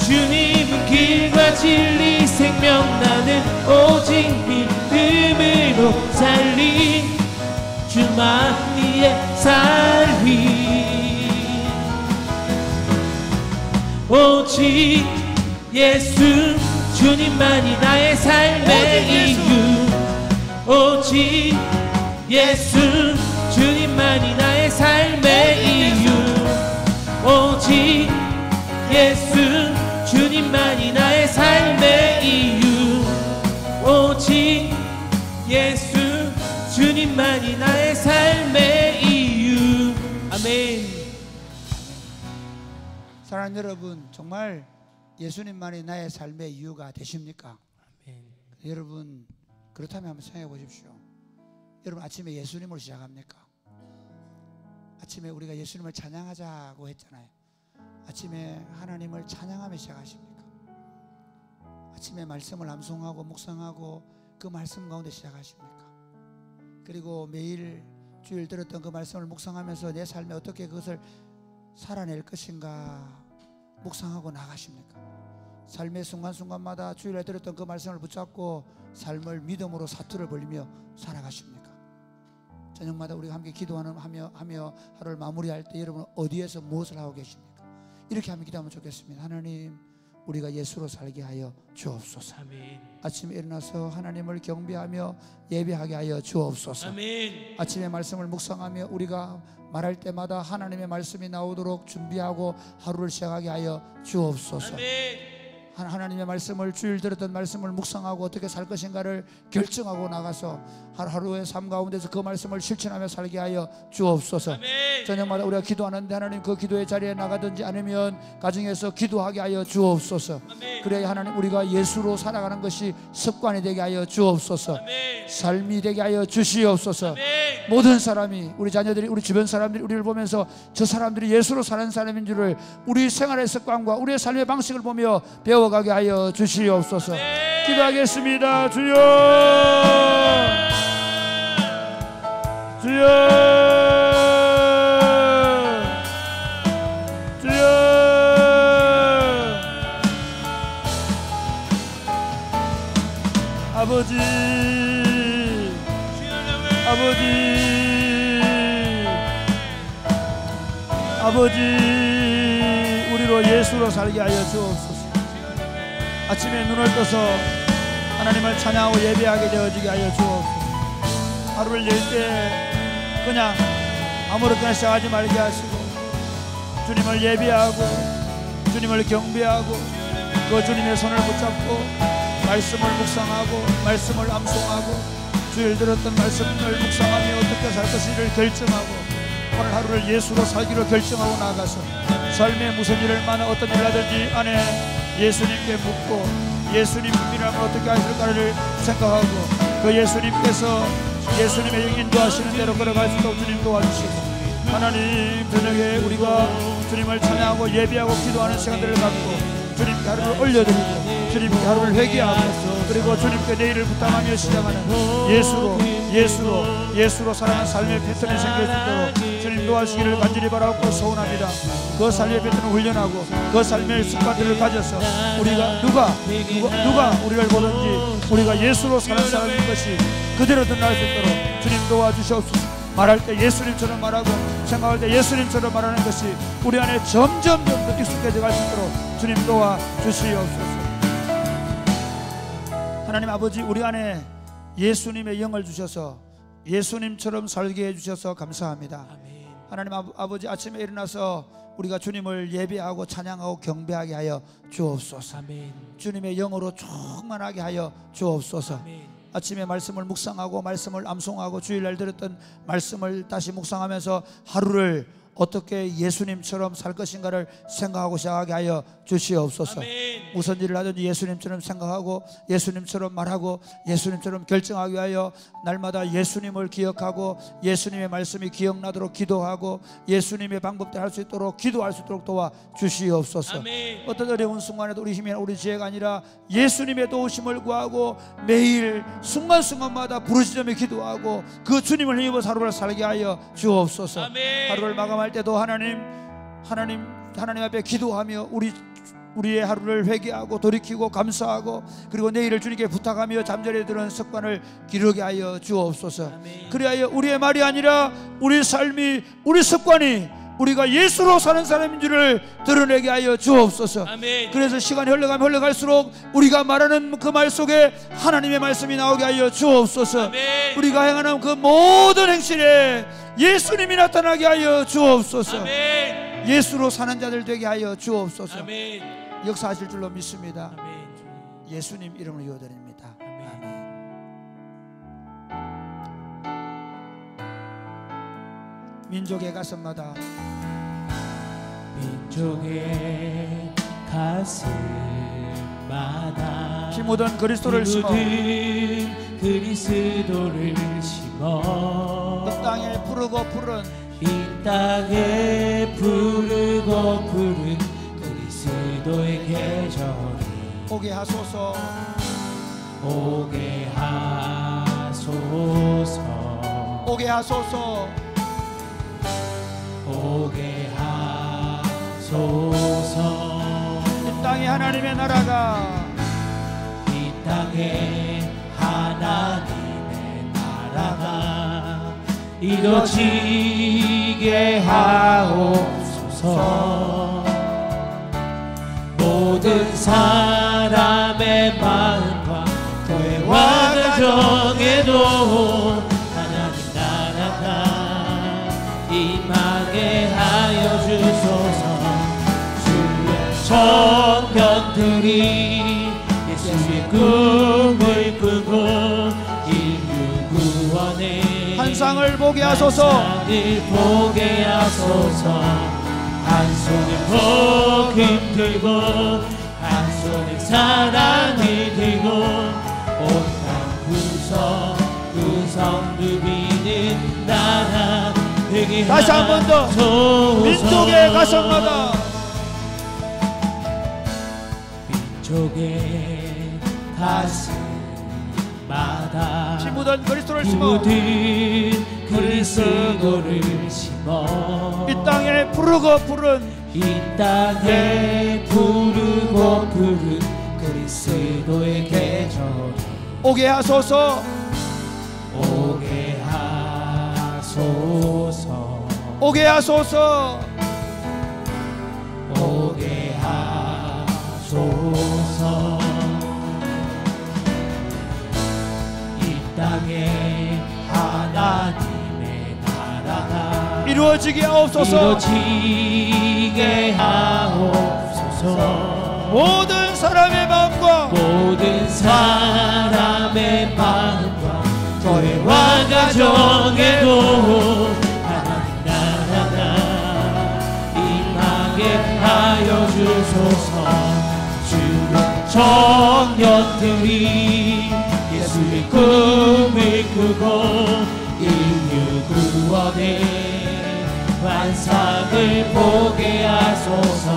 S2: 주님은 길과 진리 생명. 나는 오직 믿음으로 살리. 주만이의 살리. 오직 예수 주님만이 나의 삶의 이유. 오직 예수 주님만이 나의 삶의 이유. 오직 예수 주님만이 나의 삶의 이유. 오직 예수 주님만이 나의 삶의 이유. 아멘.
S3: 사랑하는 여러분, 정말 예수님만이 나의 삶의 이유가 되십니까?
S2: 아멘.
S3: 여러분, 그렇다면 한번 생각해 보십시오. 여러분, 아침에 예수님을 시작합니까? 아침에 우리가 예수님을 찬양하자고 했잖아요. 아침에 하나님을 찬양하며 시작하십니까? 아침에 말씀을 암송하고 묵상하고 그 말씀 가운데 시작하십니까? 그리고 매일 주일 들었던 그 말씀을 묵상하면서 내 삶에 어떻게 그것을 살아낼 것인가 묵상하고 나가십니까? 삶의 순간순간마다 주일에 들었던 그 말씀을 붙잡고 삶을 믿음으로 사투를 벌리며 살아가십니까? 저녁마다 우리가 함께 기도하며 하루를 마무리할 때 여러분 어디에서 무엇을 하고 계십니까? 이렇게 하면 기도하면 좋겠습니다. 하나님, 우리가 예수로 살게 하여 주옵소서.
S2: 아멘.
S3: 아침에 일어나서 하나님을 경배하며 예배하게 하여 주옵소서.
S2: 아멘.
S3: 아침에 말씀을 묵상하며 우리가 말할 때마다 하나님의 말씀이 나오도록 준비하고 하루를 시작하게 하여 주옵소서.
S2: 아멘.
S3: 하나님의 말씀을 주일 들었던 말씀을 묵상하고 어떻게 살 것인가를 결정하고 나가서 하루의 삶 가운데서 그 말씀을 실천하며 살게 하여 주옵소서.
S2: 아멘.
S3: 저녁마다 우리가 기도하는데 하나님 그 기도의 자리에 나가든지 아니면 가정에서 기도하게 하여 주옵소서.
S2: 아멘.
S3: 그래야 하나님 우리가 예수로 살아가는 것이 습관이 되게 하여 주옵소서.
S2: 아멘.
S3: 삶이 되게 하여 주시옵소서.
S2: 아멘.
S3: 모든 사람이, 우리 자녀들이, 우리 주변 사람들이 우리를 보면서 저 사람들이 예수로 사는 사람인 줄을 우리 생활의 습관과 우리의 삶의 방식을 보며 배워가게 하여 주시옵소서.
S2: 아멘.
S3: 기도하겠습니다. 주여, 주여, 주여. 아버지, 아버지, 우리로 예수로 살게 하여 주옵소서. 아침에 눈을 떠서 하나님을 찬양하고 예배하게 되어지게 하여 주옵소서. 하루를 열 때 그냥 아무렇게나 시작하지 말게 하시고 주님을 예배하고 주님을 경배하고 그 주님의 손을 붙잡고 말씀을 묵상하고 말씀을 암송하고 주일 들었던 말씀을 묵상하며 어떻게 살 것인지를 결정하고 오늘 하루를 예수로 살기로 결정하고 나가서 삶에 무슨 일을 많아 어떤 일 하든지 안에 예수님께 묻고 예수님 믿으라면 어떻게 하실까를 생각하고 그 예수님께서 예수님의 인도하시는 대로 걸어갈 수 있도록 주님 도와주시고 하나님 저녁에 우리가 주님을 찬양하고 예배하고 기도하는 시간들을 갖고 주님께 하루를 올려드리고 주님께 하루를 회개하고 그리고 주님께 내일을 부탁하며 시작하는 예수로 살아가는 삶의 패턴이 생길 수 있도록 주님 도와주시기를 간절히 바라고 소원합니다. 그 삶의 패턴을 훈련하고 그 삶의 습관들을 가져서 우리가 누가 우리를 보든지 우리가 예수로 사는 사람인 것이 그대로 드러날 수 있도록 주님 도와주시옵소서. 말할 때 예수님처럼 말하고 생각할 때 예수님처럼 말하는 것이 우리 안에 점점 더 익숙해져 갈 수 있도록 주님 도와주시옵소서. 하나님 아버지, 우리 안에 예수님의 영을 주셔서 예수님처럼 살게 해주셔서 감사합니다. 하나님 아버지, 아침에 일어나서 우리가 주님을 예배하고 찬양하고 경배하게 하여 주옵소서. 주님의 영으로 충만하게 하여 주옵소서. 아침에 말씀을 묵상하고 말씀을 암송하고 주일날 들었던 말씀을 다시 묵상하면서 하루를 어떻게 예수님처럼 살 것인가를 생각하고 시작하게 하여 주시옵소서. 무슨 일을 하든지 예수님처럼 생각하고 예수님처럼 말하고 예수님처럼 결정하게 하여 날마다 예수님을 기억하고 예수님의 말씀이 기억나도록 기도하고 예수님의 방법대로 할 수 있도록 기도할 수 있도록 도와주시옵소서. 어떤 어려운 순간에도 우리 힘이나 우리 지혜가 아니라 예수님의 도우심을 구하고 매일 순간순간마다 부르짖으며 기도하고 그 주님을 힘입어 하루를 살게 하여 주옵소서. 하루를 마감할 때도 하나님 앞에 기도하며 우리의 하루를 회개하고 돌이키고 감사하고 그리고 내일을 주님께 부탁하며 잠자리에 드는 습관을 기르게 하여 주옵소서. 그리하여 우리의 말이 아니라 우리 삶이 우리 습관이 우리가 예수로 사는 사람인 줄을 드러내게 하여 주옵소서. 그래서 시간이 흘러가면 흘러갈수록 우리가 말하는 그 말 속에 하나님의 말씀이 나오게 하여 주옵소서. 우리가 행하는 그 모든 행실에 예수님이 나타나게 하여 주옵소서. 예수로 사는 자들 되게 하여 주옵소서. 역사하실 줄로 믿습니다. 예수님 이름으로 기도드립니다. 아멘. 민족의 가슴마다
S2: 민족의 가슴마다
S3: 피 묻은 그리스도를 심어
S2: 그리스도를 심어
S3: 이 땅에 부르고 푸른
S2: 이 땅에 부르고 푸른 그리스도의 계절이
S3: 오게 하소서.
S2: 오게 하소서.
S3: 오게 하소서.
S2: 오게 하소서.
S3: 이 땅에 하나님의 나라가
S2: 이 땅에 하나님의 나라가 이루어지게 하옵소서. 모든 사람의 마음과 교회와 가정에도 하나님 나라가 임하게 하여 주소서. 주의 청년들이 예수의 꿈을 꾸고 인류 구원의
S3: 환상을 보게 하소서.
S2: 환상을 보게 하소서. 한 손에 복음 들고 한 손에 사랑을 들고 온 땅 구성 누비는 나라 되게
S3: 다시 한 번 더 민족의 가슴마다
S2: 민족의 가슴마다
S3: 피 묻은 그리스도를 심어
S2: 그리스도를 심어
S3: 이 땅에 부르고 푸른
S2: 이 땅에 부르고 푸른 그리스도의 계절이
S3: 오게 하소서.
S2: 오게 하소서.
S3: 오게 하소서.
S2: 오게 하소서. 이 땅에 하나님의 나라가
S3: 이루어지게 하옵소서.
S2: 이루어지게 하옵소서.
S3: 모든 사람의 마음과
S2: 모든 사람의 마음과 교회와 가정에도 하나님 나라가 임하게 하여 주소서. 주의 청년들이 예수의 꿈을 꾸고 인류 구원의 환상을 보게 하소서.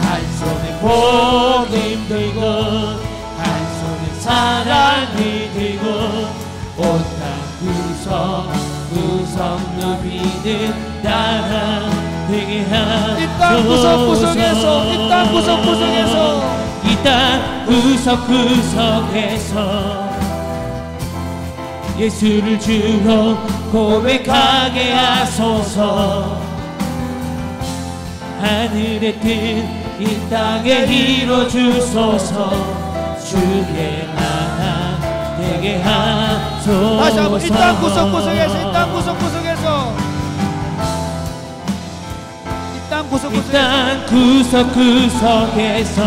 S2: 한 손에 복음 들고 한 손에 사랑을 들고 온 땅 구석구석 누비는 나라 되게 하소서.
S3: 이 땅 구석구석에서 이 땅 구석구석에서
S2: 이 땅 구석구석에서 예수를 주로 고백하게 하소서. 하늘의 뜻 이 땅에 이루어주소서. 주의 나라 되게 하소서.
S3: 다시 한번 이 땅 구석구석에서 이 땅 구석구석에서 이 땅
S2: 구석구석에서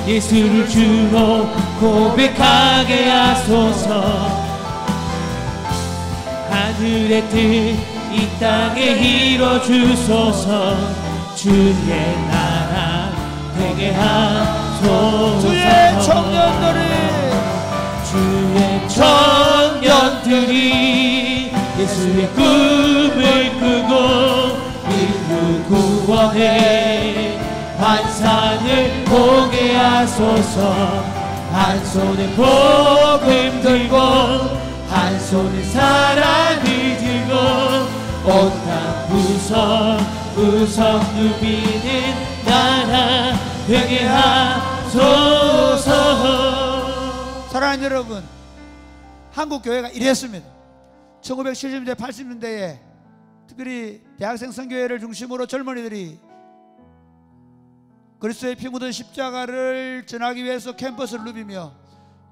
S2: 예수를 주로 고백하게 하소서. 하늘의 뜻 이 땅에 이루어주소서. 주의 나라 되게 하소서.
S3: 주의 청년들이
S2: 예수의 꿈을 꾸고 인류 구원의 환상을 보게 하소서. 한 손에 복음 들고 한 손에 사랑을 들고 온 땅 구석구석 누비는 나라 되게 하소서.
S3: 사랑하는 여러분, 한국 교회가 이랬습니다. 1970년대 80년대에 특별히 대학생 선교회를 중심으로 젊은이들이 그리스도의 피 묻은 십자가를 전하기 위해서 캠퍼스를 누비며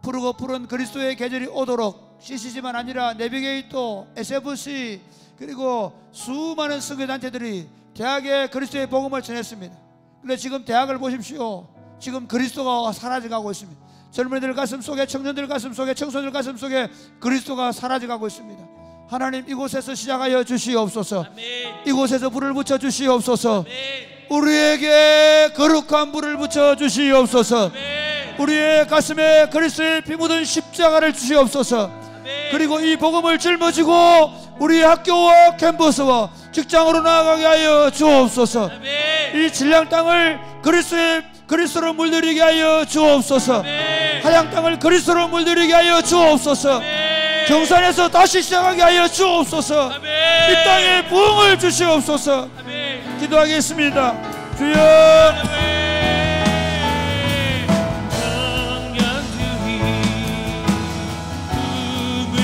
S3: 푸르고 푸른 그리스도의 계절이 오도록 CCG만 아니라 내비게이터, SFC 그리고 수많은 선교단체들이 대학에 그리스도의 복음을 전했습니다. 그런데 지금 대학을 보십시오. 지금 그리스도가 사라져가고 있습니다. 젊은이들 가슴 속에, 청년들 가슴 속에, 청소년들 가슴 속에 그리스도가 사라져가고 있습니다. 하나님 이곳에서 시작하여 주시옵소서.
S2: 아멘.
S3: 이곳에서 불을 붙여 주시옵소서.
S2: 아멘.
S3: 우리에게 거룩한 불을 붙여 주시옵소서.
S2: 아멘.
S3: 우리의 가슴에 그리스도의 피 묻은 십자가를 주시옵소서.
S2: 아멘.
S3: 그리고 이 복음을 짊어지고 우리 학교와 캠퍼스와 직장으로 나아가게 하여 주옵소서.
S2: 아멘.
S3: 이 질량 땅을 그리스도로 물들이게 하여 주옵소서.
S2: 아멘.
S3: 하양 땅을 그리스도로 물들이게 하여 주옵소서.
S2: 아멘.
S3: 경산에서 다시 시작하게 하여 주옵소서.
S2: 아멘.
S3: 이 땅에 부흥을 주시옵소서.
S2: 아멘.
S3: 기도하겠습니다. 주여.
S2: 청년들이 꿈을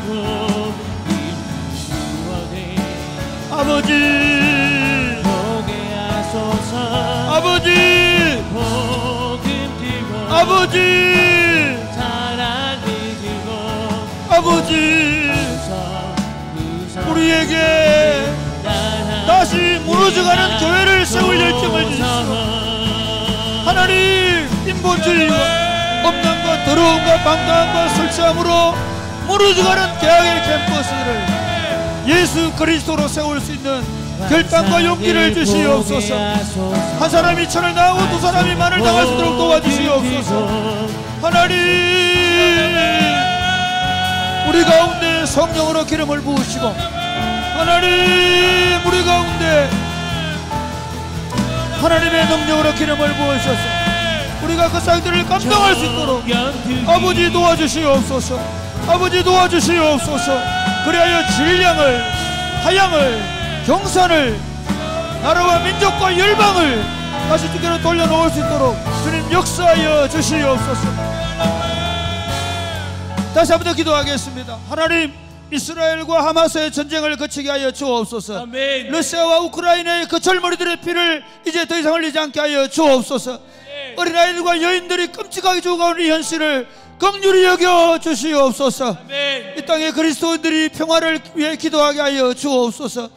S2: 꾸고 인구원에
S3: 아버지,
S2: 보게 하소서.
S3: 아버지,
S2: 복음 들고
S3: 아버지,
S2: 사랑을 들고
S3: 아버지, 우리에게 다시 무너져가는 교회를 세울 열정을 주시옵소서. 하나님, 인본주의와 엄난과 더러움과 방탕함과 설치함으로 무너져가는 대학의 캠퍼스를 예수 그리스도로 세울 수 있는 결단과 용기를 주시옵소서. 한 사람이 천을 당하고 두 사람이 만을 당할 수 있도록 도와주시옵소서. 하나님, 우리 가운데 성령으로 기름을 부으시고, 하나님, 우리 가운데 하나님의 능력으로 기름을 부으셔서 우리가 그 사역들을 감당할 수 있도록 아버지 도와주시옵소서. 아버지 도와주시옵소서. 그리하여 질량을, 하양을, 경산을, 나라와 민족과 열방을 다시 주께로 돌려놓을 수 있도록 주님 역사하여 주시옵소서. 다시 한 번 더 기도하겠습니다. 하나님, 이스라엘과 하마스의 전쟁을 그치게 하여 주옵소서.
S2: 아멘.
S3: 러시아와 우크라이나의 그 젊은이들의 피를 이제 더 이상 흘리지 않게 하여 주옵소서. 어린아이들과 여인들이 끔찍하게 죽어가는 이 현실을 긍휼히 여겨 주시옵소서.
S2: 아멘.
S3: 이 땅의 그리스도인들이 평화를 위해 기도하게 하여 주옵소서.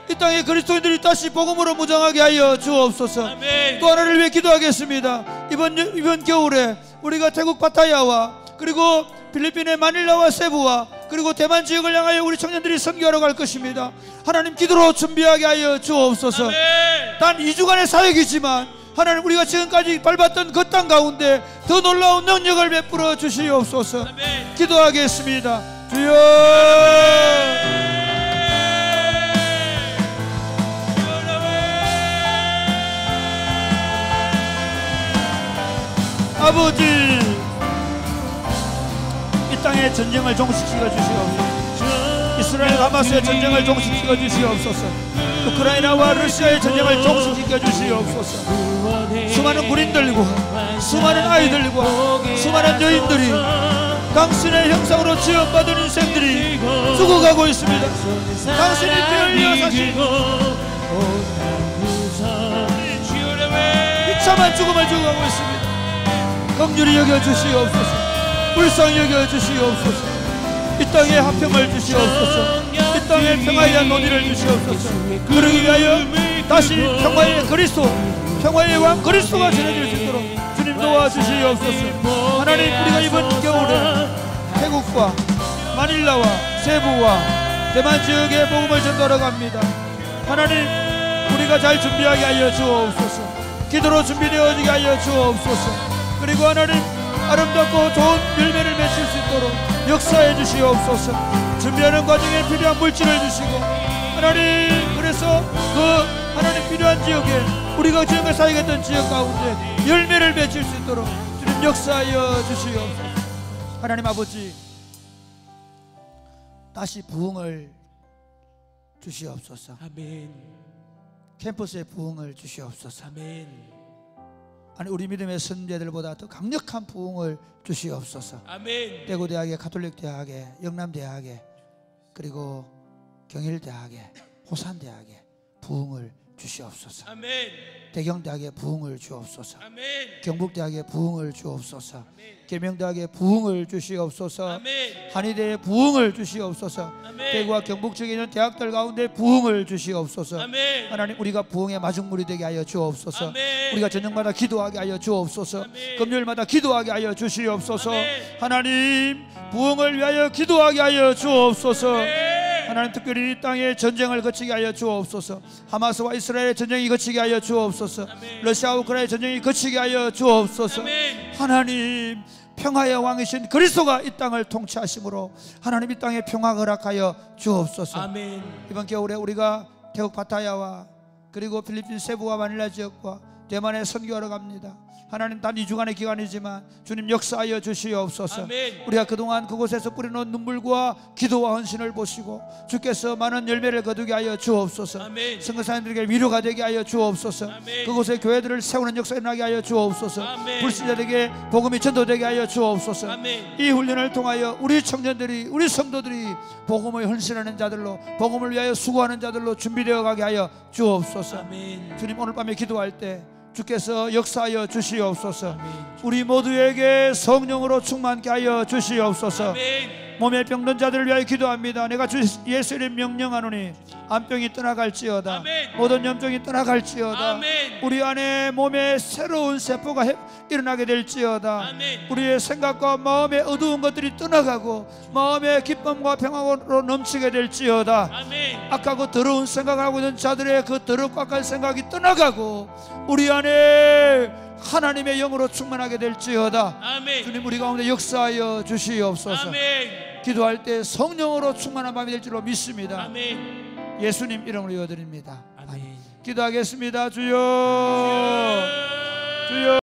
S3: 이 땅의 그리스도인들이 다시 복음으로 무장하게 하여 주옵소서.
S2: 아멘.
S3: 또 하나를 위해 기도하겠습니다. 이번 겨울에 우리가 태국 파타야와 그리고 필리핀의 마닐라와 세부와 그리고 대만 지역을 향하여 우리 청년들이 선교하러 갈 것입니다. 하나님, 기도로 준비하게 하여 주옵소서.
S2: 아멘.
S3: 단 2주간의 사역이지만 하나님, 우리가 지금까지 밟았던 그 땅 가운데 더 놀라운 능력을 베풀어 주시옵소서.
S2: 아멘.
S3: 기도하겠습니다. 주여. 아버지, 이 땅의 전쟁을 종식시켜 주시옵소서. 이스라엘 하마스의 전쟁을 종식시켜 주시옵소서. 우크라이나와 러시아의 전쟁을 종식시켜 주시옵소서. 수많은 군인들과 수많은 아이들과 수많은 여인들이 당신의 형상으로 지원받은 인생들이 죽어가고 있습니다. 당신이 피 흘려 사신 비참한 죽음을 죽어가고 있습니다. 긍휼히 여겨주시옵소서. 불쌍히 여겨주시옵소서. 이 땅에 화평을 주시옵소서. 이 땅에 평화에 대한 논의를 주시옵소서. 그러기 위하여 다시 평화의 그리스도, 평화의 왕 그리스도가 전해질 수 있도록 주님 도와주시옵소서. 하나님, 우리가 이번 겨울에 태국과 마닐라와 세부와 대만 지역에 복음을 전달하러 갑니다. 하나님, 우리가 잘 준비하게 하여 주옵소서. 기도로 준비되어지게 하여 주옵소서. 그리고 하나님, 아름답고 좋은 열매를 맺을 수 있도록 역사해 주시옵소서. 준비하는 과정에 필요한 물질을 주시고, 하나님, 그래서 그 하나님 필요한 지역에 우리가 지금까지 사역했던 지역 가운데 열매를 맺을 수 있도록 주님 역사하여 주시옵소서. 하나님 아버지, 다시 부흥을 주시옵소서.
S2: 아멘.
S3: 캠퍼스에 부흥을 주시옵소서.
S2: 아멘.
S3: 아니, 우리 믿음의 선배들보다 더 강력한 부흥을 주시옵소서.
S2: 아멘.
S3: 대구대학에, 가톨릭대학에, 영남대학에, 그리고 경일대학에, 호산대학에 부흥을 주시옵소서.
S2: 아멘.
S3: 대경대학에 부흥을 주옵소서.
S2: 아멘.
S3: 경북대학에 부흥을 주옵소서. 계명대학에 부흥을 주시옵소서.
S2: 아멘.
S3: 한의대에 부흥을 주시옵소서.
S2: 아멘.
S3: 대구와 경북 지역에 있는 대학들 가운데 부흥을 주시옵소서.
S2: 아멘.
S3: 하나님, 우리가 부흥의 마중물이 되게 하여 주옵소서.
S2: 아멘.
S3: 우리가 저녁마다 기도하게 하여 주옵소서.
S2: 아멘.
S3: 금요일마다 기도하게 하여 주시옵소서.
S2: 아멘.
S3: 하나님, 부흥을 위하여 기도하게 하여 주옵소서.
S2: 아멘.
S3: 하나님, 특별히 이 땅에 전쟁을 거치게 하여 주옵소서. 하마스와 이스라엘의 전쟁이 거치게 하여 주옵소서.
S2: 아멘.
S3: 러시아와 우크라이나의 전쟁이 거치게 하여 주옵소서.
S2: 아멘.
S3: 하나님, 평화의 왕이신 그리스도가 이 땅을 통치하심으로 하나님, 이 땅에 평화 허락하여 주옵소서.
S2: 아멘.
S3: 이번 겨울에 우리가 태국 파타야와 그리고 필리핀 세부와 마닐라 지역과 대만에 선교하러 갑니다. 하나님, 단 2주간의 기간이지만 주님 역사하여 주시옵소서.
S2: 아멘.
S3: 우리가 그동안 그곳에서 뿌려놓은 눈물과 기도와 헌신을 보시고 주께서 많은 열매를 거두게 하여 주옵소서.
S2: 아멘.
S3: 선교사님들에게 위로가 되게 하여 주옵소서.
S2: 아멘.
S3: 그곳에 교회들을 세우는 역사 일어나게 하여 주옵소서.
S2: 아멘.
S3: 불신자들에게 복음이 전도되게 하여 주옵소서.
S2: 아멘.
S3: 이 훈련을 통하여 우리 청년들이, 우리 성도들이 복음을 헌신하는 자들로, 복음을 위하여 수고하는 자들로 준비되어 가게 하여 주옵소서.
S2: 아멘.
S3: 주님, 오늘 밤에 기도할 때 주께서 역사하여 주시옵소서.
S2: 아멘.
S3: 우리 모두에게 성령으로 충만케 하여 주시옵소서.
S2: 아멘.
S3: 몸에 병든 자들을 위하여 기도합니다. 내가 주 예수 이름 명령하노니 암병이 떠나갈지어다.
S2: 아멘.
S3: 모든 염증이 떠나갈지어다.
S2: 아멘.
S3: 우리 안에 몸에 새로운 세포가 일어나게 될지어다.
S2: 아멘.
S3: 우리의 생각과 마음의 어두운 것들이 떠나가고 마음의 기쁨과 평화로 넘치게 될지어다.
S2: 아멘.
S3: 악하고 더러운 생각을 하고 있는 자들의 그 더럽고 악한 생각이 떠나가고 우리 안에 하나님의 영으로 충만하게 될지어다.
S2: 아멘.
S3: 주님, 우리 가운데 역사하여 주시옵소서.
S2: 아멘.
S3: 기도할 때 성령으로 충만한 밤이 될 줄로 믿습니다.
S2: 아멘.
S3: 예수님 이름으로 이어드립니다.
S2: 아멘.
S3: 기도하겠습니다. 주여, 주여.